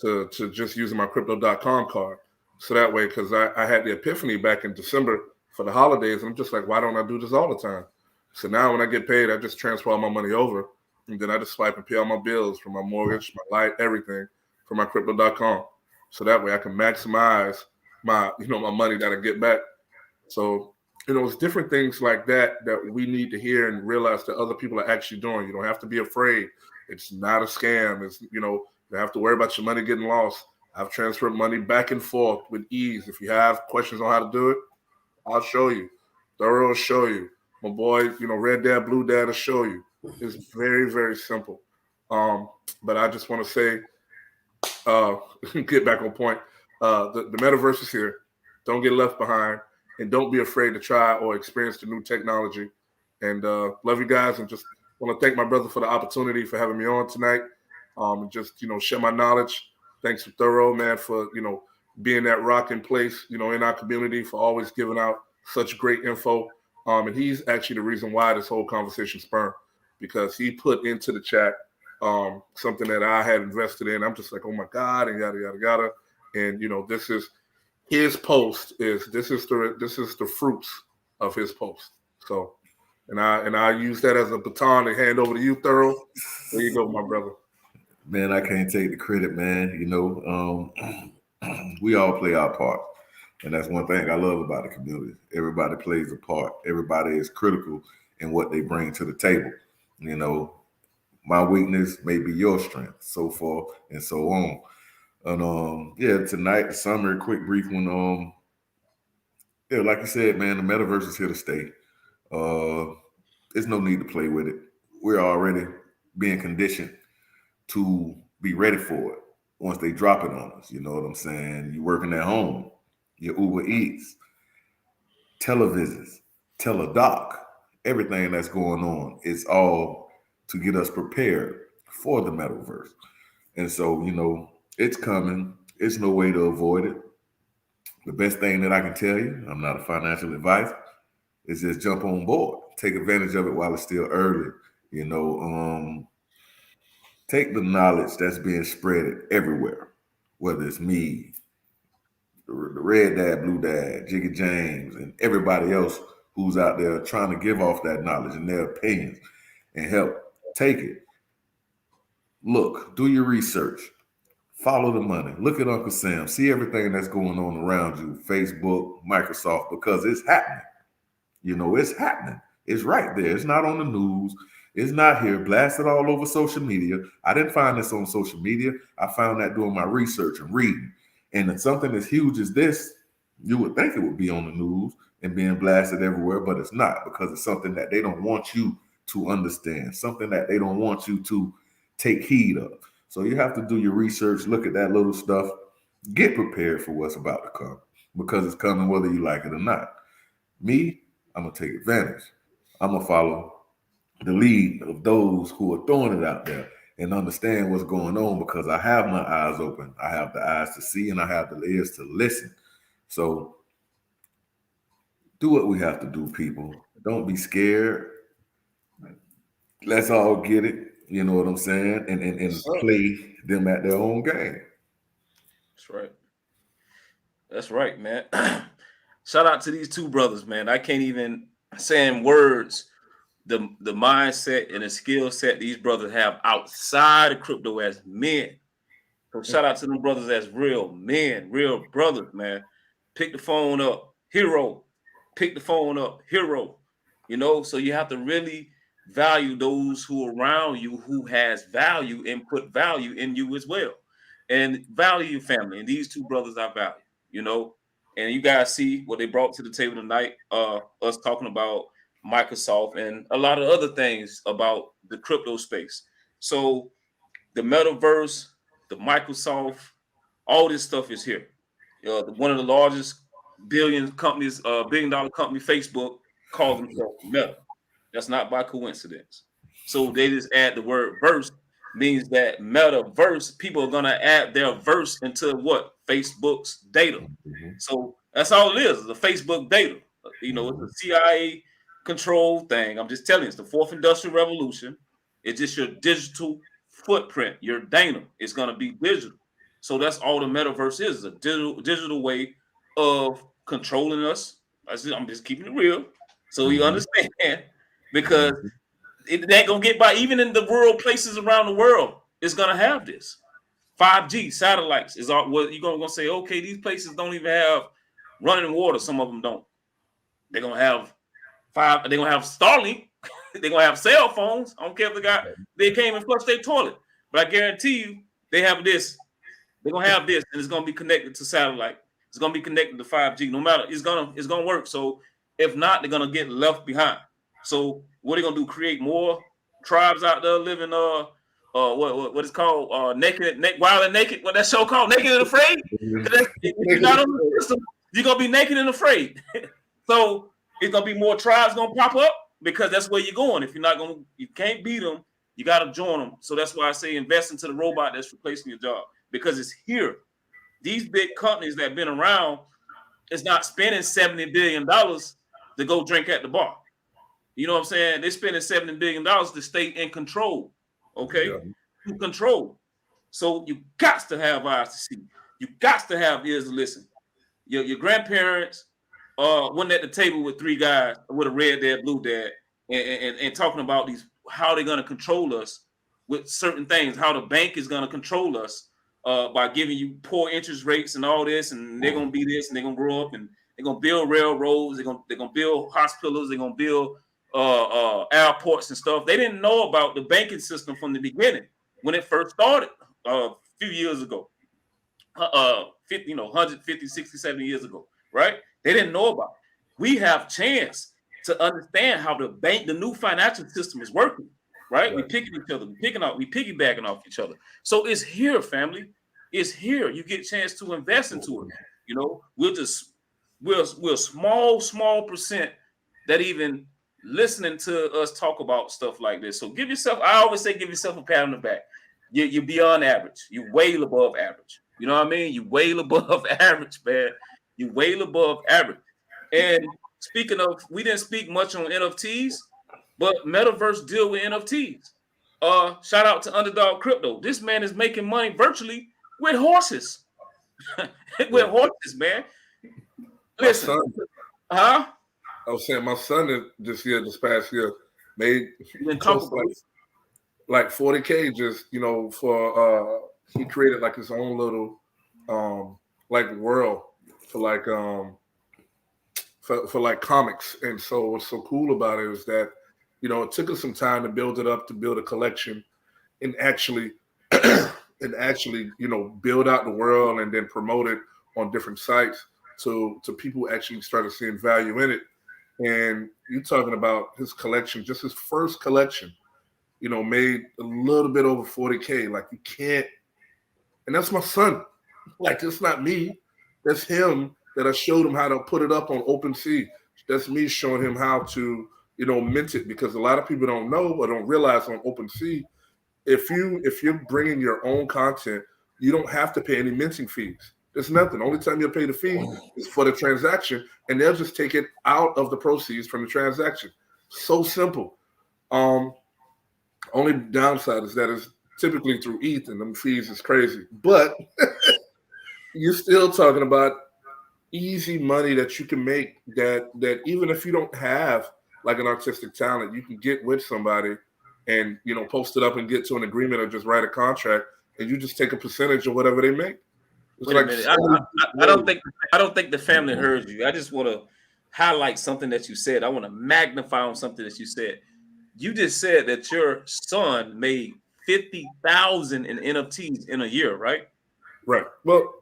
to just using my crypto.com card. So that way, because I had the epiphany back in December for the holidays, and I'm just like, why don't I do this all the time? So now when I get paid, I just transfer all my money over, and then I just swipe and pay all my bills for my mortgage, my light, everything from my crypto.com. So that way I can maximize my my money that I get back. So it's different things like that that we need to hear and realize that other people are actually doing. You don't have to be afraid. It's not a scam. It's you don't have to worry about your money getting lost. I've transferred money back and forth with ease. If you have questions on how to do it, I'll show you. Thorough will show you. My boy, Red Dad, Blue Dad will show you. It's very, very simple. But I just want to say, uh, get back on point. The metaverse is here. Don't get left behind, and don't be afraid to try or experience the new technology. And love you guys, and just want to thank my brother for the opportunity for having me on tonight. And just share my knowledge. Thanks to Thorough, man, for being that rock in place, in our community, for always giving out such great info. And he's actually the reason why this whole conversation spurned, because he put into the chat something that I had invested in. I'm just like, oh my God, and yada yada yada. And this is his post. This is the fruits of his post. So, and I use that as a baton to hand over to you, Thorough. There you go, my brother. Man, I can't take the credit, man. We all play our part. And that's one thing I love about the community. Everybody plays a part. Everybody is critical in what they bring to the table. My weakness may be your strength, so forth and so on. And tonight, the summary, quick brief one. Like you said, man, the metaverse is here to stay. There's no need to play with it. We're already being conditioned to be ready for it once they drop it on us. You know what I'm saying? You're working at home, your Uber Eats, televisits, teledoc, everything that's going on. It's all to get us prepared for the metaverse. And so, it's coming. It's no way to avoid it. The best thing that I can tell you, I'm not a financial advisor, is just jump on board. Take advantage of it while it's still early. Take the knowledge that's being spread everywhere, whether it's me, the Red Dad, Blue Dad, Jiggy James, and everybody else who's out there trying to give off that knowledge and their opinions and help. Take it. Look, do your research. Follow the money. Look at Uncle Sam. See everything that's going on around you, Facebook, Microsoft, because it's happening. It's happening. It's right there. It's not on the news. It's not here. Blasted all over social media. I didn't find this on social media. I found that doing my research and reading. And if something as huge as this, you would think it would be on the news and being blasted everywhere, but it's not, because it's something that they don't want you to understand, something that they don't want you to take heed of. So you have to do your research, look at that little stuff, get prepared for what's about to come, because it's coming whether you like it or not. Me, I'm going to take advantage. I'm going to follow the lead of those who are throwing it out there and understand what's going on, because I have my eyes open. I have the eyes to see and I have the ears to listen. So do what we have to do, people. Don't be scared. Let's all get it. You know what I'm saying? And play them at their own game. That's right. That's right, man. Shout out to these two brothers, man. I can't even say in words the mindset and the skill set these brothers have outside of crypto as men. So shout out to them brothers as real men, real brothers, man. Pick the phone up, hero. Pick the phone up, hero. So you have to really value those who are around you, who has value and put value in you as well. And value your family. And these two brothers I value. And you guys see what they brought to the table tonight. Us talking about Microsoft and a lot of other things about the crypto space. So the metaverse, the Microsoft, all this stuff is here. One of the largest billion companies, $1 billion company, Facebook, calls themselves Meta. That's not by coincidence. So they just add the word verse, means that metaverse, people are gonna add their verse into what? Facebook's data. Mm-hmm. So that's all it is. It's a Facebook data. It's a CIA controlled thing. I'm just telling you, it's the fourth industrial revolution. It's just your digital footprint. Your data is gonna be digital. So that's all the metaverse is a digital way of controlling us. I'm just keeping it real. So you understand because it ain't gonna get by even in the rural places around the world, it's gonna have this. 5G satellites is all what you're gonna say, okay, these places don't even have running water, some of them don't. They're gonna have they're gonna have Starlink, they're gonna have cell phones. I don't care if they came and flush their toilet, but I guarantee you they have this. They're gonna have this, and it's gonna be connected to satellite. It's gonna be connected to 5G. No matter, it's gonna work. So if not, they're gonna get left behind. So what are they gonna do? Create more tribes out there living what is called wild and naked. What that show called? Naked and Afraid. If you're not on the system, you're gonna be naked and afraid. So it's gonna be more tribes gonna pop up because that's where you're going. If you can't beat them, you gotta join them. So that's why I say invest into the robot that's replacing your job because it's here. These big companies that have been around is not spending $70 billion to go drink at the bar. You know what I'm saying? They're spending $70 billion to stay in control. Okay? Yeah. To control. So you got to have eyes to see. You got to have ears to listen. Your grandparents went at the table with three guys with a red dad, blue dad, and talking about how they're going to control us with certain things, how the bank is going to control us by giving you poor interest rates and all this, and they're going to be this, and they're going to grow up, and they're going to build railroads, they're going to build hospitals, they're going to build airports and stuff. They didn't know about the banking system from the beginning when it first started a few years ago, 150, 60, 70 years ago, right? They didn't know about it. We have chance to understand how the new financial system is working, right? We picking each other, we piggybacking off each other. So it's here, family. It's here. You get a chance to invest into it. You know, we're a small percent that even listening to us talk about stuff like this. So I always say, give yourself a pat on the back. You're beyond average. You're way above average. You know what I mean? You're way above average, man. You're way above average. And speaking of, we didn't speak much on NFTs, but Metaverse deal with NFTs. Shout out to Underdog Crypto. This man is making money virtually with horses. With horses, man. Listen, I was saying my son this past year made like 40K just, for he created like his own little like world for like for like comics. And so what's so cool about it is that, it took us some time to build it up, to build a collection and actually build out the world and then promote it on different sites to people actually started seeing value in it. And you're talking about his collection, just his first collection, made a little bit over 40K. Like you can't, and that's my son. Like it's not me, that's him that I showed him how to put it up on OpenSea. That's me showing him how to, mint it, because a lot of people don't know or don't realize on OpenSea, if you're bringing your own content, you don't have to pay any minting fees. There's nothing. Only time you'll pay the fee is for the transaction, and they'll just take it out of the proceeds from the transaction. So simple. Only downside is that it's typically through ETH, and them fees is crazy. But you're still talking about easy money that you can make that even if you don't have like an artistic talent, you can get with somebody and, post it up and get to an agreement or just write a contract, and you just take a percentage of whatever they make. It's Wait a minute. I don't think the family heard you. I just want to highlight something that you said. I want to magnify on something that you said. You just said that your son made 50,000 in NFTs in a year, right? Right. Well,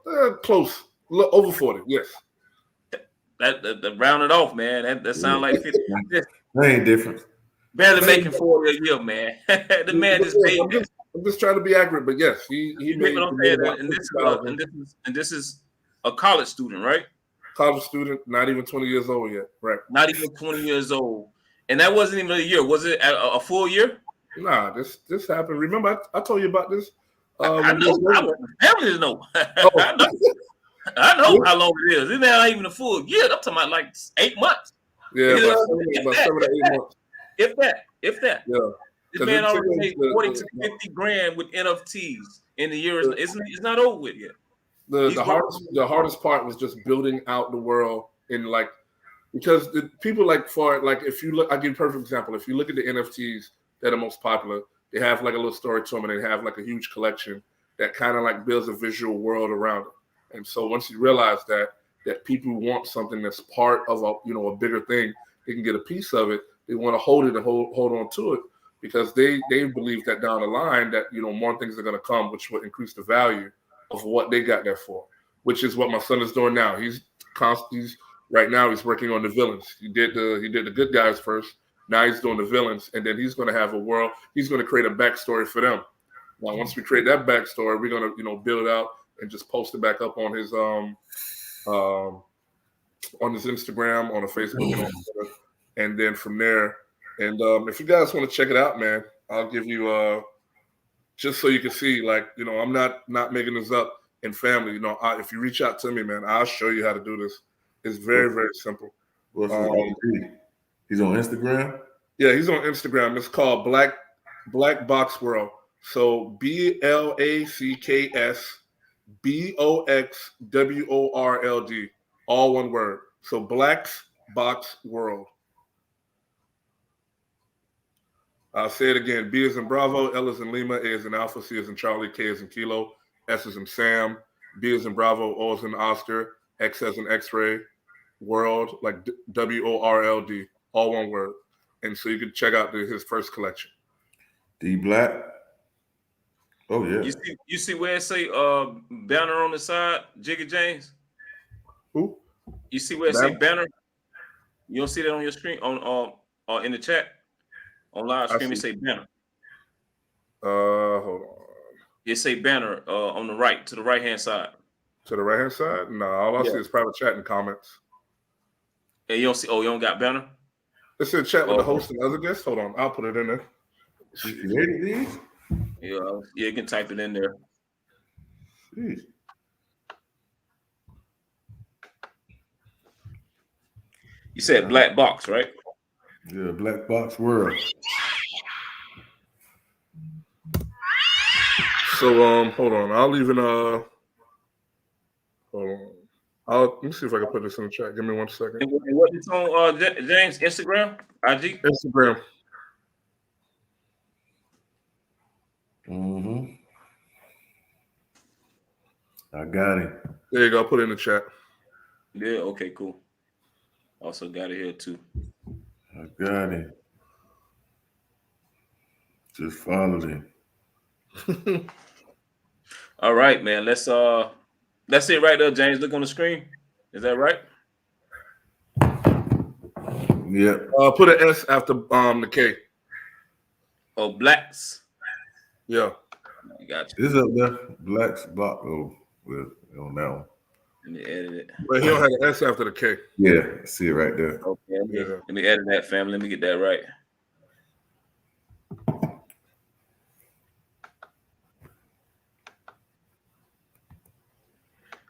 close. Over 40. Yes. That rounded off, man. That sounds like 50. That ain't different. Barely making 40 a year, man. The man just made. I'm just trying to be accurate, but yes, he made. And this is a college student, right? College student, not even 20 years old yet, right? Not even 20 years old, and that wasn't even a year. Was it a full year? Nah, this happened. Remember, I told you about this. I know. Families know. I know how long it is. It's not even a full year. I'm talking about like 8 months. Yeah, about 7 to 8 months. If that. Yeah. This man already made 40 to 50 grand with NFTs in the year. It's not over with yet. The hardest part was just building out the world in like, because the people like if you look, I'll give you a perfect example. If you look at the NFTs that are most popular, they have like a little story to them and they have like a huge collection that kind of like builds a visual world around it. And so once you realize that people want something that's part of a bigger thing, they can get a piece of it. They want to hold it and hold on to it because they believe that down the line that more things are going to come, which will increase the value of what they got there for. Which is what my son is doing now. He's right now he's working on the villains. He did the good guys first. Now he's doing the villains, and then he's going to have a world. He's going to create a backstory for them. Now, once we create that backstory, we're going to build out and just post it back up on his Instagram, on a Facebook, and on Twitter. And then from there, and if you guys want to check it out, man, I'll give you just so you can see, like, I'm not making this up in family. If you reach out to me, man, I'll show you how to do this. It's very, very simple. What's he's on Instagram? Yeah, he's on Instagram. It's called Black Box World. So BlackBoxWorld, all one word. So Black's Box World. I'll say it again. B is in Bravo, L is in Lima, A is in Alpha, C is in Charlie, K is in Kilo, S is in Sam, B is in Bravo, O is in Oscar, X as in X-ray, World, like WORLD, all one word. And so you can check out his first collection. D Black. Oh yeah. You see where it say banner on the side, Jiggy James? Who? You see where it say banner? You don't see that on your screen on in the chat? On live stream, it say banner. Hold on. It say banner on the right, to the right-hand side. To the right-hand side? No, all I see is private chat and comments. And you don't see, you don't got banner? It said chat with the host and other guests. Hold on, I'll put it in there. You created these? Yeah, you can type it in there. Jeez. You said Black Box, right? Yeah, Black Box World. So hold on. I'll even hold on. Let me see if I can put this in the chat. Give me 1 second. And what is on James Instagram? IG? Instagram. Mm-hmm. I got it. There you go. I'll put it in the chat. Yeah, okay, cool. Also got it here too. I got it. Just followed it. All right, man. That's it right there, James. Look on the screen. Is that right? Yeah. Put an S after the K. Oh, Blacks. Yeah. I got you. This up there. Black's Box. Oh, well, on that one. Let me edit it. But he don't have an S after the K. Yeah, I see it right there. Okay, let me edit that, family. Let me get that right.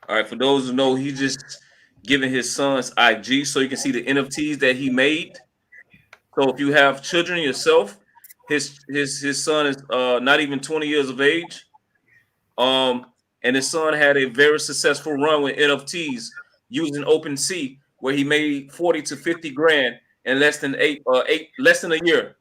All right, for those who know, he's just giving his son's IG so you can see the NFTs that he made. So if you have children yourself, his son is not even 20 years of age. And his son had a very successful run with NFTs using OpenSea, where he made 40 to 50 grand in less than a year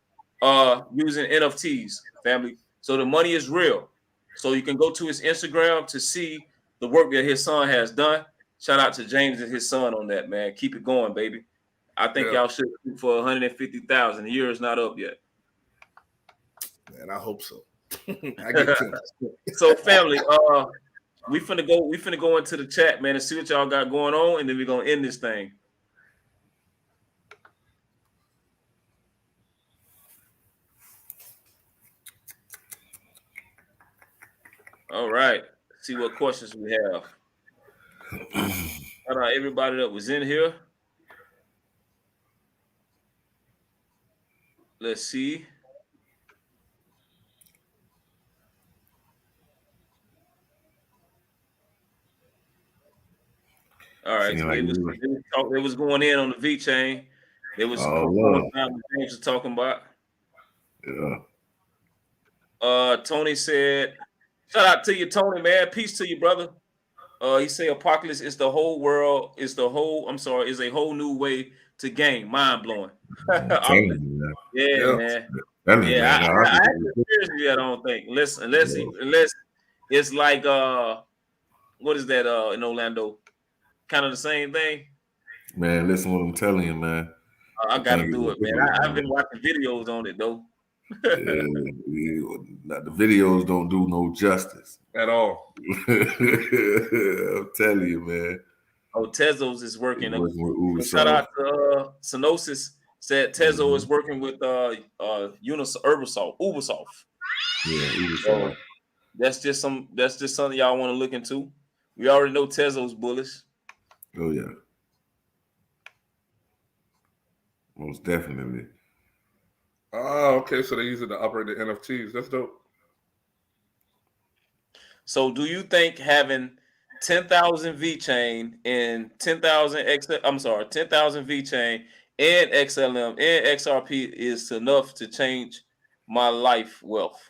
using NFTs, family. So the money is real. So you can go to his Instagram to see the work that his son has done. Shout out to James and his son on that, man. Keep it going, baby. I think y'all should shoot for 150,000. The year is not up yet. Man, I hope so. I get So, family, we finna go into the chat, man, and see what y'all got going on, and then we're gonna end this thing. All right. See what questions we have. Shout out everybody that was in here. Let's see. All right. So they was going in on the V chain. It was James was talking about. Yeah. Tony said, shout out to you, Tony, man. Peace to you, brother. He say apocalypse is the whole world, is a whole new way to game. Mind blowing. I'm telling you, man. Yeah, Yeah. man. Telling you, Yeah, man. I haven't experienced it yet, I don't think. Unless it's like what is that in Orlando? Kind of the same thing. Man, listen what I'm telling you, man. I You gotta can't get do no it, man. pictures, I've been watching videos on it though. The videos don't do no justice At all. I'm telling you, man. Oh, Tezos is working. Working with Shout out Ubisoft. to Synosis said Tezo is working with Ubisoft. Yeah, So Ubisoft. that's just something y'all want to look into. We already know Tezo's bullish. Oh yeah, most definitely. Oh, okay. So they use it to operate the NFTs. That's dope. So do you think having 10,000 VeChain and 10,000 10,000 VeChain and XLM and XRP is enough to change my life wealth?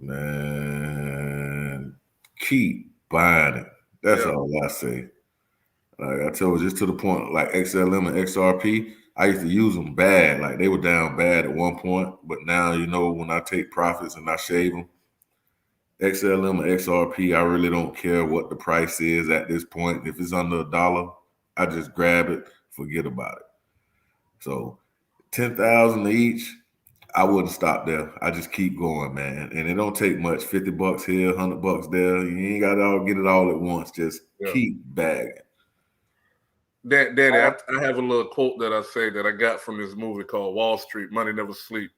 Man, keep buying it. That's all I say. Like I told you, just to the point, like XLM and XRP, I used to use them bad. Like they were down bad at one point, but now, when I take profits and I shave them, XLM and XRP, I really don't care what the price is at this point. If it's under $1, I just grab it, forget about it. So 10,000 each, I wouldn't stop there. I just keep going, man. And it don't take much. $50 here, $100 there. You ain't got to get it all at once. Just keep bagging. Danny, I have a little quote that I say that I got from this movie called Wall Street, Money Never Sleep.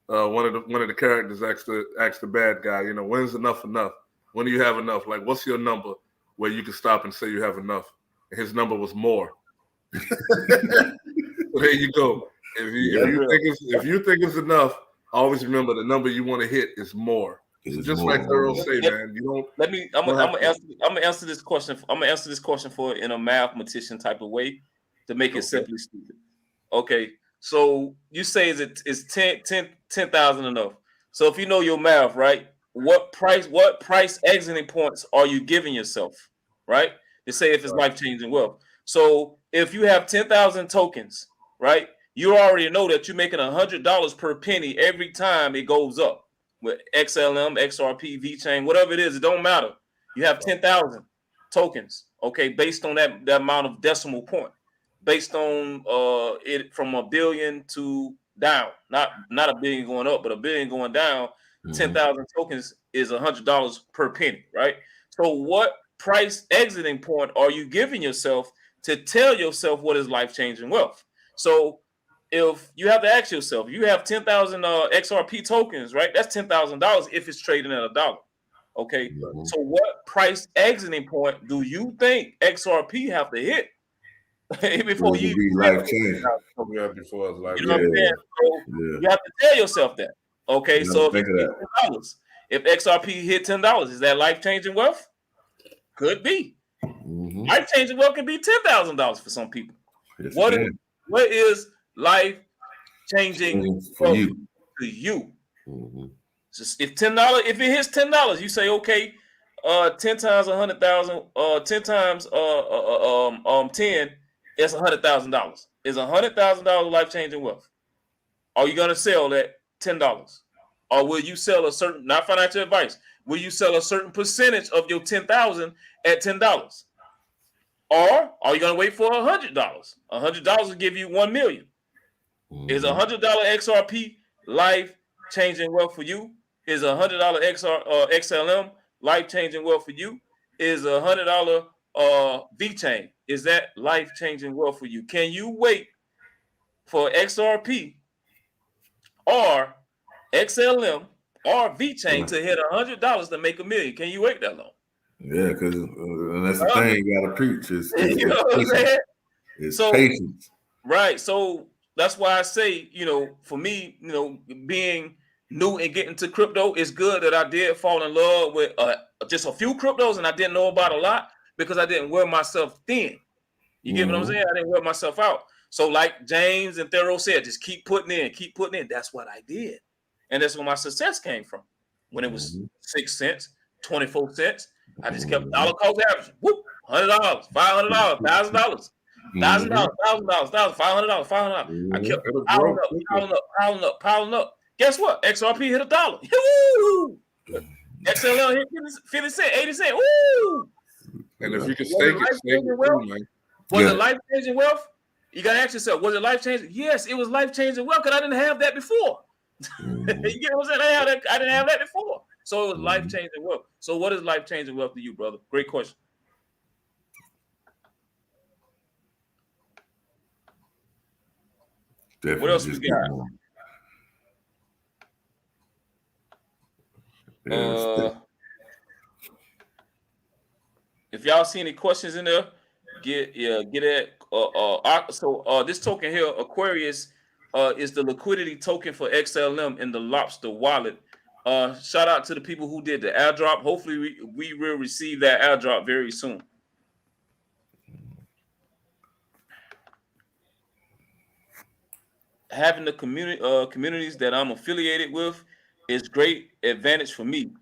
One of the characters asked the bad guy, when's enough enough? When do you have enough? Like, what's your number where you can stop and say you have enough? And his number was more. There you go. If you think it's enough, always remember the number you want to hit is more. So just like Thurl say, man, you don't. I'm gonna answer this question. I'm gonna answer this question for in a mathematician type of way to make it simply stupid. Okay, so you say is 10,000 enough? So if you know your math, right? What price exiting points are you giving yourself, right? To say if it's life-changing wealth. So if you have 10,000 tokens, right? You already know that you're making $100 per penny every time it goes up. With XLM, XRP, VeChain, whatever it is, it don't matter. You have 10,000 tokens, okay, based on that amount of decimal point, based on it from a billion to down, not a billion going up, but a billion going down. 10,000 tokens is $100 per penny, right? So what price exiting point are you giving yourself to tell yourself what is life-changing wealth? So if you have to ask yourself, you have 10,000 XRP tokens, right? That's $10,000 if it's trading at $1. Okay. So what price exiting point do you think XRP have to hit before you be life changing? Before it's life. You know what I'm saying? So you have to tell yourself that. Okay. So if XRP hit $10, is that life changing wealth? Could be. Life changing wealth can be $10,000 for some people. Yes, what is life changing for you? To you. Just if it hits $10, you say, okay, 10 times 100,000, 10 times 10, it's $100,000. Is $100,000 life changing wealth? Are you gonna sell that $10, or will you sell a certain, not financial advice, will you sell a certain percentage of your 10,000 at $10, or are you gonna wait for $100? $100 will give you 1 million. Is $100 XRP life changing wealth for you? Is $100 XLM life changing wealth for you? Is $100 VeChain, is that life changing wealth for you? Can you wait for XRP or XLM or VeChain to hit $100 to make $1 million? Can you wait that long? Yeah, because that's the thing you gotta preach is you know what I'm saying? It's patience. Right. So that's why I say, for me, being new and getting to crypto, it's good that I did fall in love with just a few cryptos and I didn't know about a lot because I didn't wear myself thin. You get what I'm saying? I didn't wear myself out. So like James and Thurl said, just keep putting in. That's what I did. And that's where my success came from. when it was Mm-hmm. 6 cents, 24 cents. I just kept dollar cost averaging. Whoop, $100, $500, $1,000, $1,000, Mm-hmm. $1,000, $500, $500. I Mm-hmm. kept It'll piling grow up, quickly. piling up, piling up, piling up. Guess what? XRP hit $1. Woo! XLL hit 50 cent, 80 cent. Woo! And if you can Was it stake life-changing it wealth? too, man. Was Yeah. it life-changing wealth? You got to ask yourself, was it life-changing? Yes, it was life-changing wealth because I didn't have that before. Mm-hmm. You get what I'm saying? I didn't have that before. So it was Mhm. life-changing wealth. So what is life-changing wealth to you, brother? Great question. Definitely What else just we get got? more. Yes. If y'all see any questions in there, get it. So this token here, Aquarius, is the liquidity token for XLM in the Lobster wallet. Shout out to the people who did the airdrop. Hopefully, we will receive that airdrop very soon. Having the communities that I'm affiliated with is great advantage for me.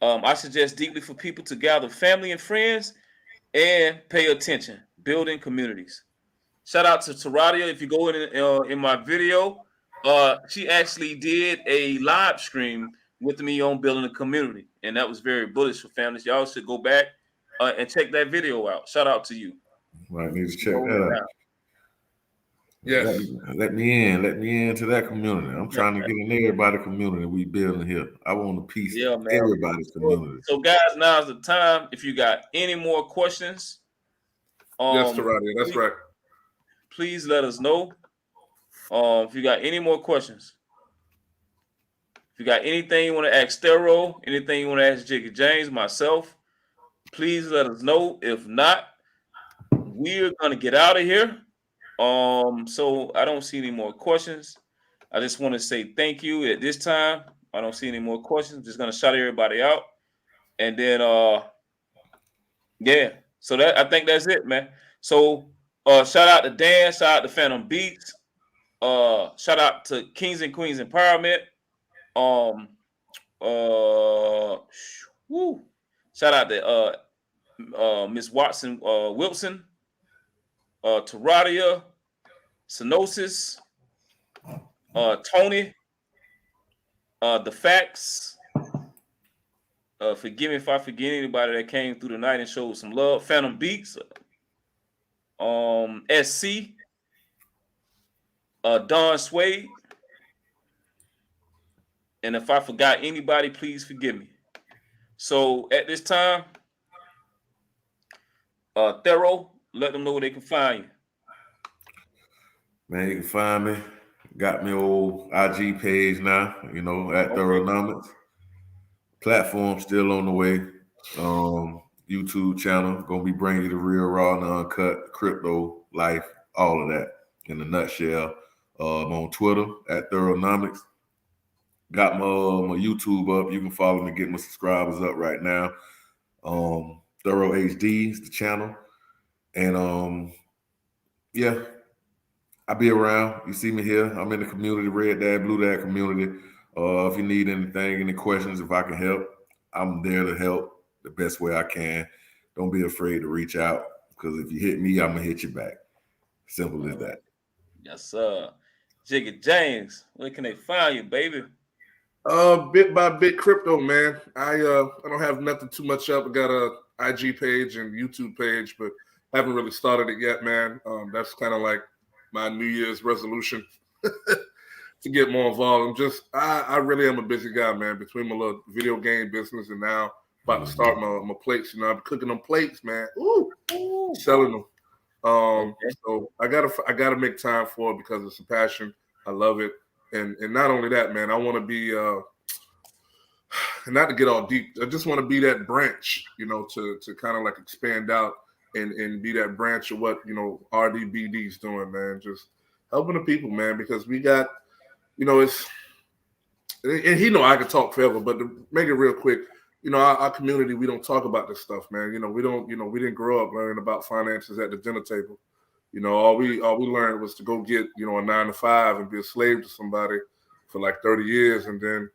I suggest deeply for people to gather family and friends and pay attention, building communities. Shout out to Taradia. If you go in my video, she actually did a live stream with me on building a community, and that was very bullish for families. Y'all should go back and check that video out. Shout out to you. Might need to check Hold that it out. down. Yes. Let me into that community. I'm trying to get in everybody's community we building here. I want a piece Yeah, of man. everybody's community. So guys, now's the time. If you got any more questions, Yes, Taradia, that's right. please let us know. If you got any more questions, if you got anything you want to ask Thero, anything you want to ask Jiggy James, myself, please let us know. If not, we're gonna get out of here. So I don't see any more questions. I just want to say thank you at this time. I don't see any more questions. Just gonna shout everybody out, and then yeah. So that I think that's it, man. So shout out to Dan, shout out to Phantom Beats, shout out to Kings and Queens Empowerment. Um, woo. Shout out to Miss Watson Wilson, Taradia, Sinosis, Tony, the facts. Forgive me if I forget anybody that came through tonight and showed some love. Phantom Beats, SC, Don Swade. And if I forgot anybody, please forgive me. So at this time, Thero, let them know where they can find you. Man, you can find me. Got me old IG page now, at Thoronomics. Platform still on the way. YouTube channel, gonna be bringing you the real, raw, and uncut crypto life, all of that in a nutshell. I'm on Twitter at Thoronomics. Got my YouTube up. You can follow me, get my subscribers up right now. Thorough HD is the channel. And yeah, I'll be around. You see me here. I'm in the community, Red Dad, Blue Dad community. If you need anything, any questions, if I can help, I'm there to help the best way I can. Don't be afraid to reach out, because if you hit me, I'm gonna hit you back. Simple as that. Yes, sir. Jiggy James, where can they find you, baby? Bit by bit crypto, man. I don't have nothing too much up. I got a IG page and YouTube page, but haven't really started it yet, man. That's kind of like my New Year's resolution to get more involved. I really am a busy guy, man. Between my little video game business and now about to start my plates. I'm cooking them plates, man. Ooh, selling them. So I gotta make time for it because it's a passion. I love it. And not only that, man, I want to be not to get all deep. I just want to be that branch, to kind of like expand out and be that branch of what RDBD's doing, man. Just helping the people, man, because we got, it's, and I could talk forever, but to make it real quick, our community, we don't talk about this stuff, man. We don't, we didn't grow up learning about finances at the dinner table. All we learned was to go get, a 9 to 5 and be a slave to somebody for like 30 years. And then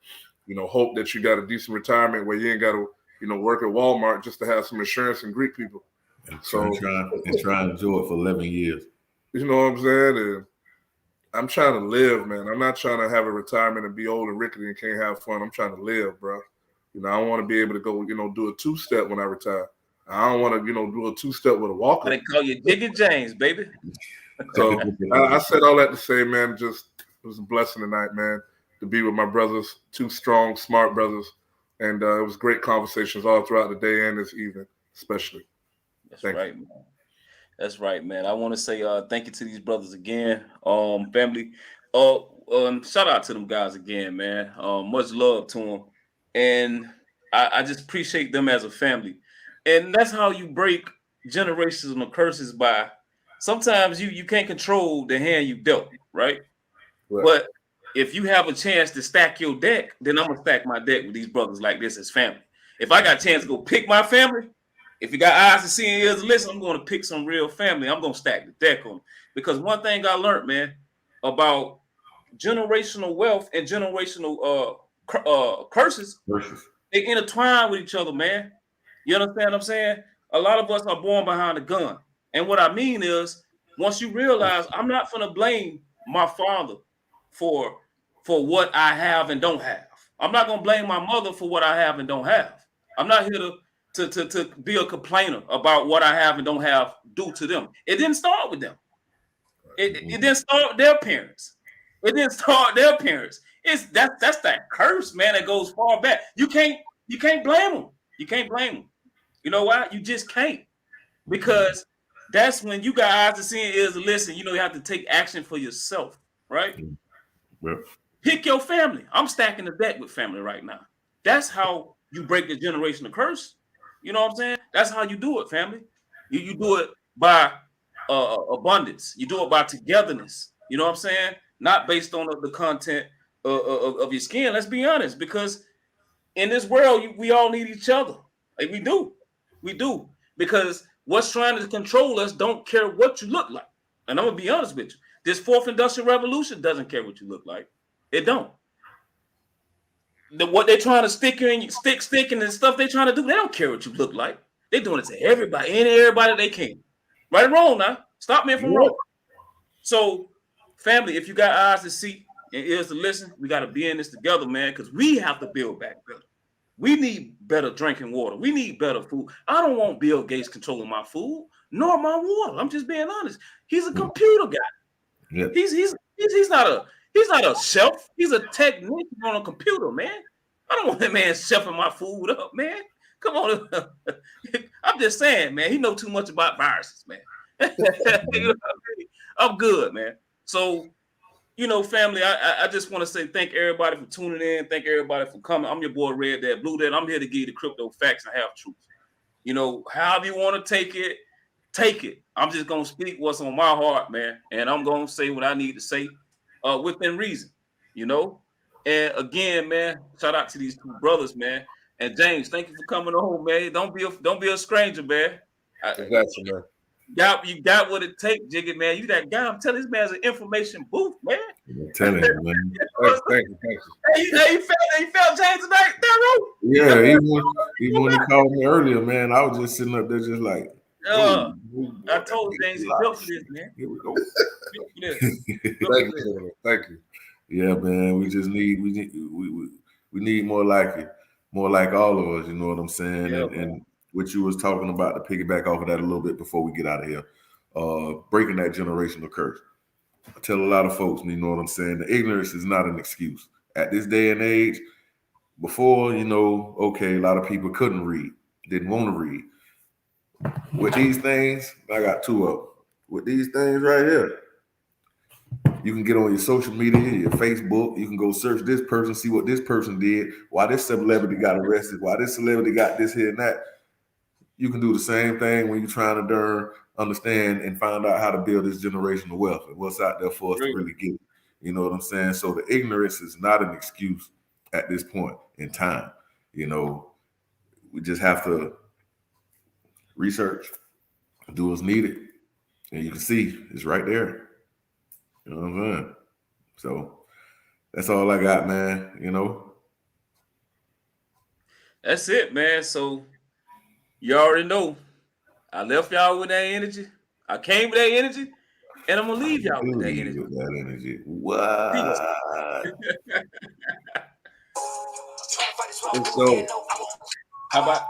hope that you got a decent retirement where you ain't got to, work at Walmart just to have some insurance and greet people. And try to enjoy it for 11 years. You know what I'm saying? And I'm trying to live, man. I'm not trying to have a retirement and be old and rickety and can't have fun. I'm trying to live, bro. I want to be able to go, do a two-step when I retire. I don't want to, do a two-step with a walker. They call you Jiggy James, baby. So I said all that to say, man, just it was a blessing tonight, man, to be with my brothers, two strong, smart brothers. And it was great conversations all throughout the day and this evening, especially. That's right, man. That's right, man. I want to say thank you to these brothers again. Family. Shout out to them guys again, man. Much love to them. And I just appreciate them as a family. And that's how you break generational curses by sometimes you can't control the hand you dealt, right? But if you have a chance to stack your deck, then I'm gonna stack my deck with these brothers like this as family. If I got a chance to go pick my family, if you got eyes to see and ears to listen, I'm going to pick some real family. I'm going to stack the deck on them. Because one thing I learned, man, about generational wealth and generational curses, they intertwine with each other, man. You understand what I'm saying? A lot of us are born behind a gun. And what I mean is, once you realize I'm not going to blame my father for what I have and don't have. I'm not going to blame my mother for what I have and don't have. I'm not here to be a complainer about what I have and don't have due to them. It didn't start with them. It didn't start with their parents. It didn't start their parents. That's that curse, man, that goes far back. You can't blame them. You can't blame them. You know why? You just can't. Because that's when you got eyes to see and ears to listen. You have to take action for yourself, right? Yep. Pick your family. I'm stacking the deck with family right now. That's how you break the generational curse. You know what I'm saying? That's how you do it, family. You do it by abundance. You do it by togetherness. You know what I'm saying? Not based on the content of your skin. Let's be honest, because in this world, we all need each other. Like we do. Because what's trying to control us don't care what you look like. And I'm gonna be honest with you. This fourth industrial revolution doesn't care what you look like. It don't. What they're trying to stick and the stuff they're trying to do, they don't care what you look like. They're doing it to everybody and everybody they can. Right or wrong now. Stop me if I'm wrong. So, family, if you got eyes to see and ears to listen, we got to be in this together, man, because we have to build back better. We need better drinking water. We need better food. I don't want Bill Gates controlling my food nor my water. I'm just being honest. He's a computer guy. Yep. He's not a chef. He's a technician on a computer, man. I don't want that man chefing my food up, man. Come on. I'm just saying, man. He knows too much about viruses, man. I'm good, man. So, family, I just want to say thank everybody for tuning in. Thank everybody for coming. I'm your boy, Red Dad, Blue Dad. I'm here to give you the crypto facts and half truths. However you want to take it, take it. I'm just going to speak what's on my heart, man. And I'm going to say what I need to say within reason, And again, man, shout out to these two brothers, man. And James, thank you for coming on, man. Don't be a stranger, man. Exactly, man. You got what it takes, Jiggy, man. You that guy. I'm telling this man's an information booth, man. I'm telling you, man. Thank you. Hey, you felt James tonight, Daryl? Yeah, even when he called me earlier, man, I was just sitting up there just like, I told James he built for this, man. Here we go. Thank you. Yeah, man. We just need we need more like you, more like all of us. You know what I'm saying? Yeah, and what you was talking about, to piggyback off of that a little bit before we get out of here, breaking that generational curse. I tell a lot of folks, you know what I'm saying? The ignorance is not an excuse at this day and age. Before, okay, a lot of people couldn't read, didn't want to read. With these things, I got two of them. With these things right here, you can get on your social media, your Facebook. You can go search this person, see what this person did, why this celebrity got arrested, why this celebrity got this here and that. You can do the same thing when you're trying to understand and find out how to build this generational wealth and what's out there for us to really get it. You know what I'm saying? So the ignorance is not an excuse at this point in time. We just have to research, do what's needed, and you can see it's right there. You know what I'm saying? So that's all I got, man. That's it, man. So you already know. I left y'all with that energy. I came with that energy, and I'm gonna leave y'all with that energy. With that energy. Peace. What? Let's go. How about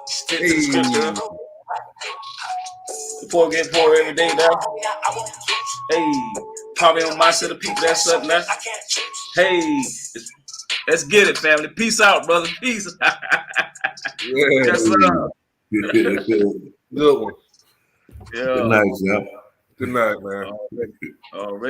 stick to the script, girl? Before get poor every day now. Hey, probably on my set of people that's up now. Hey, let's get it, family. Peace out, brother. Peace. Yeah. Yes, sir. Good one. Yeah. Good night, Jeff. Good night, man. Already.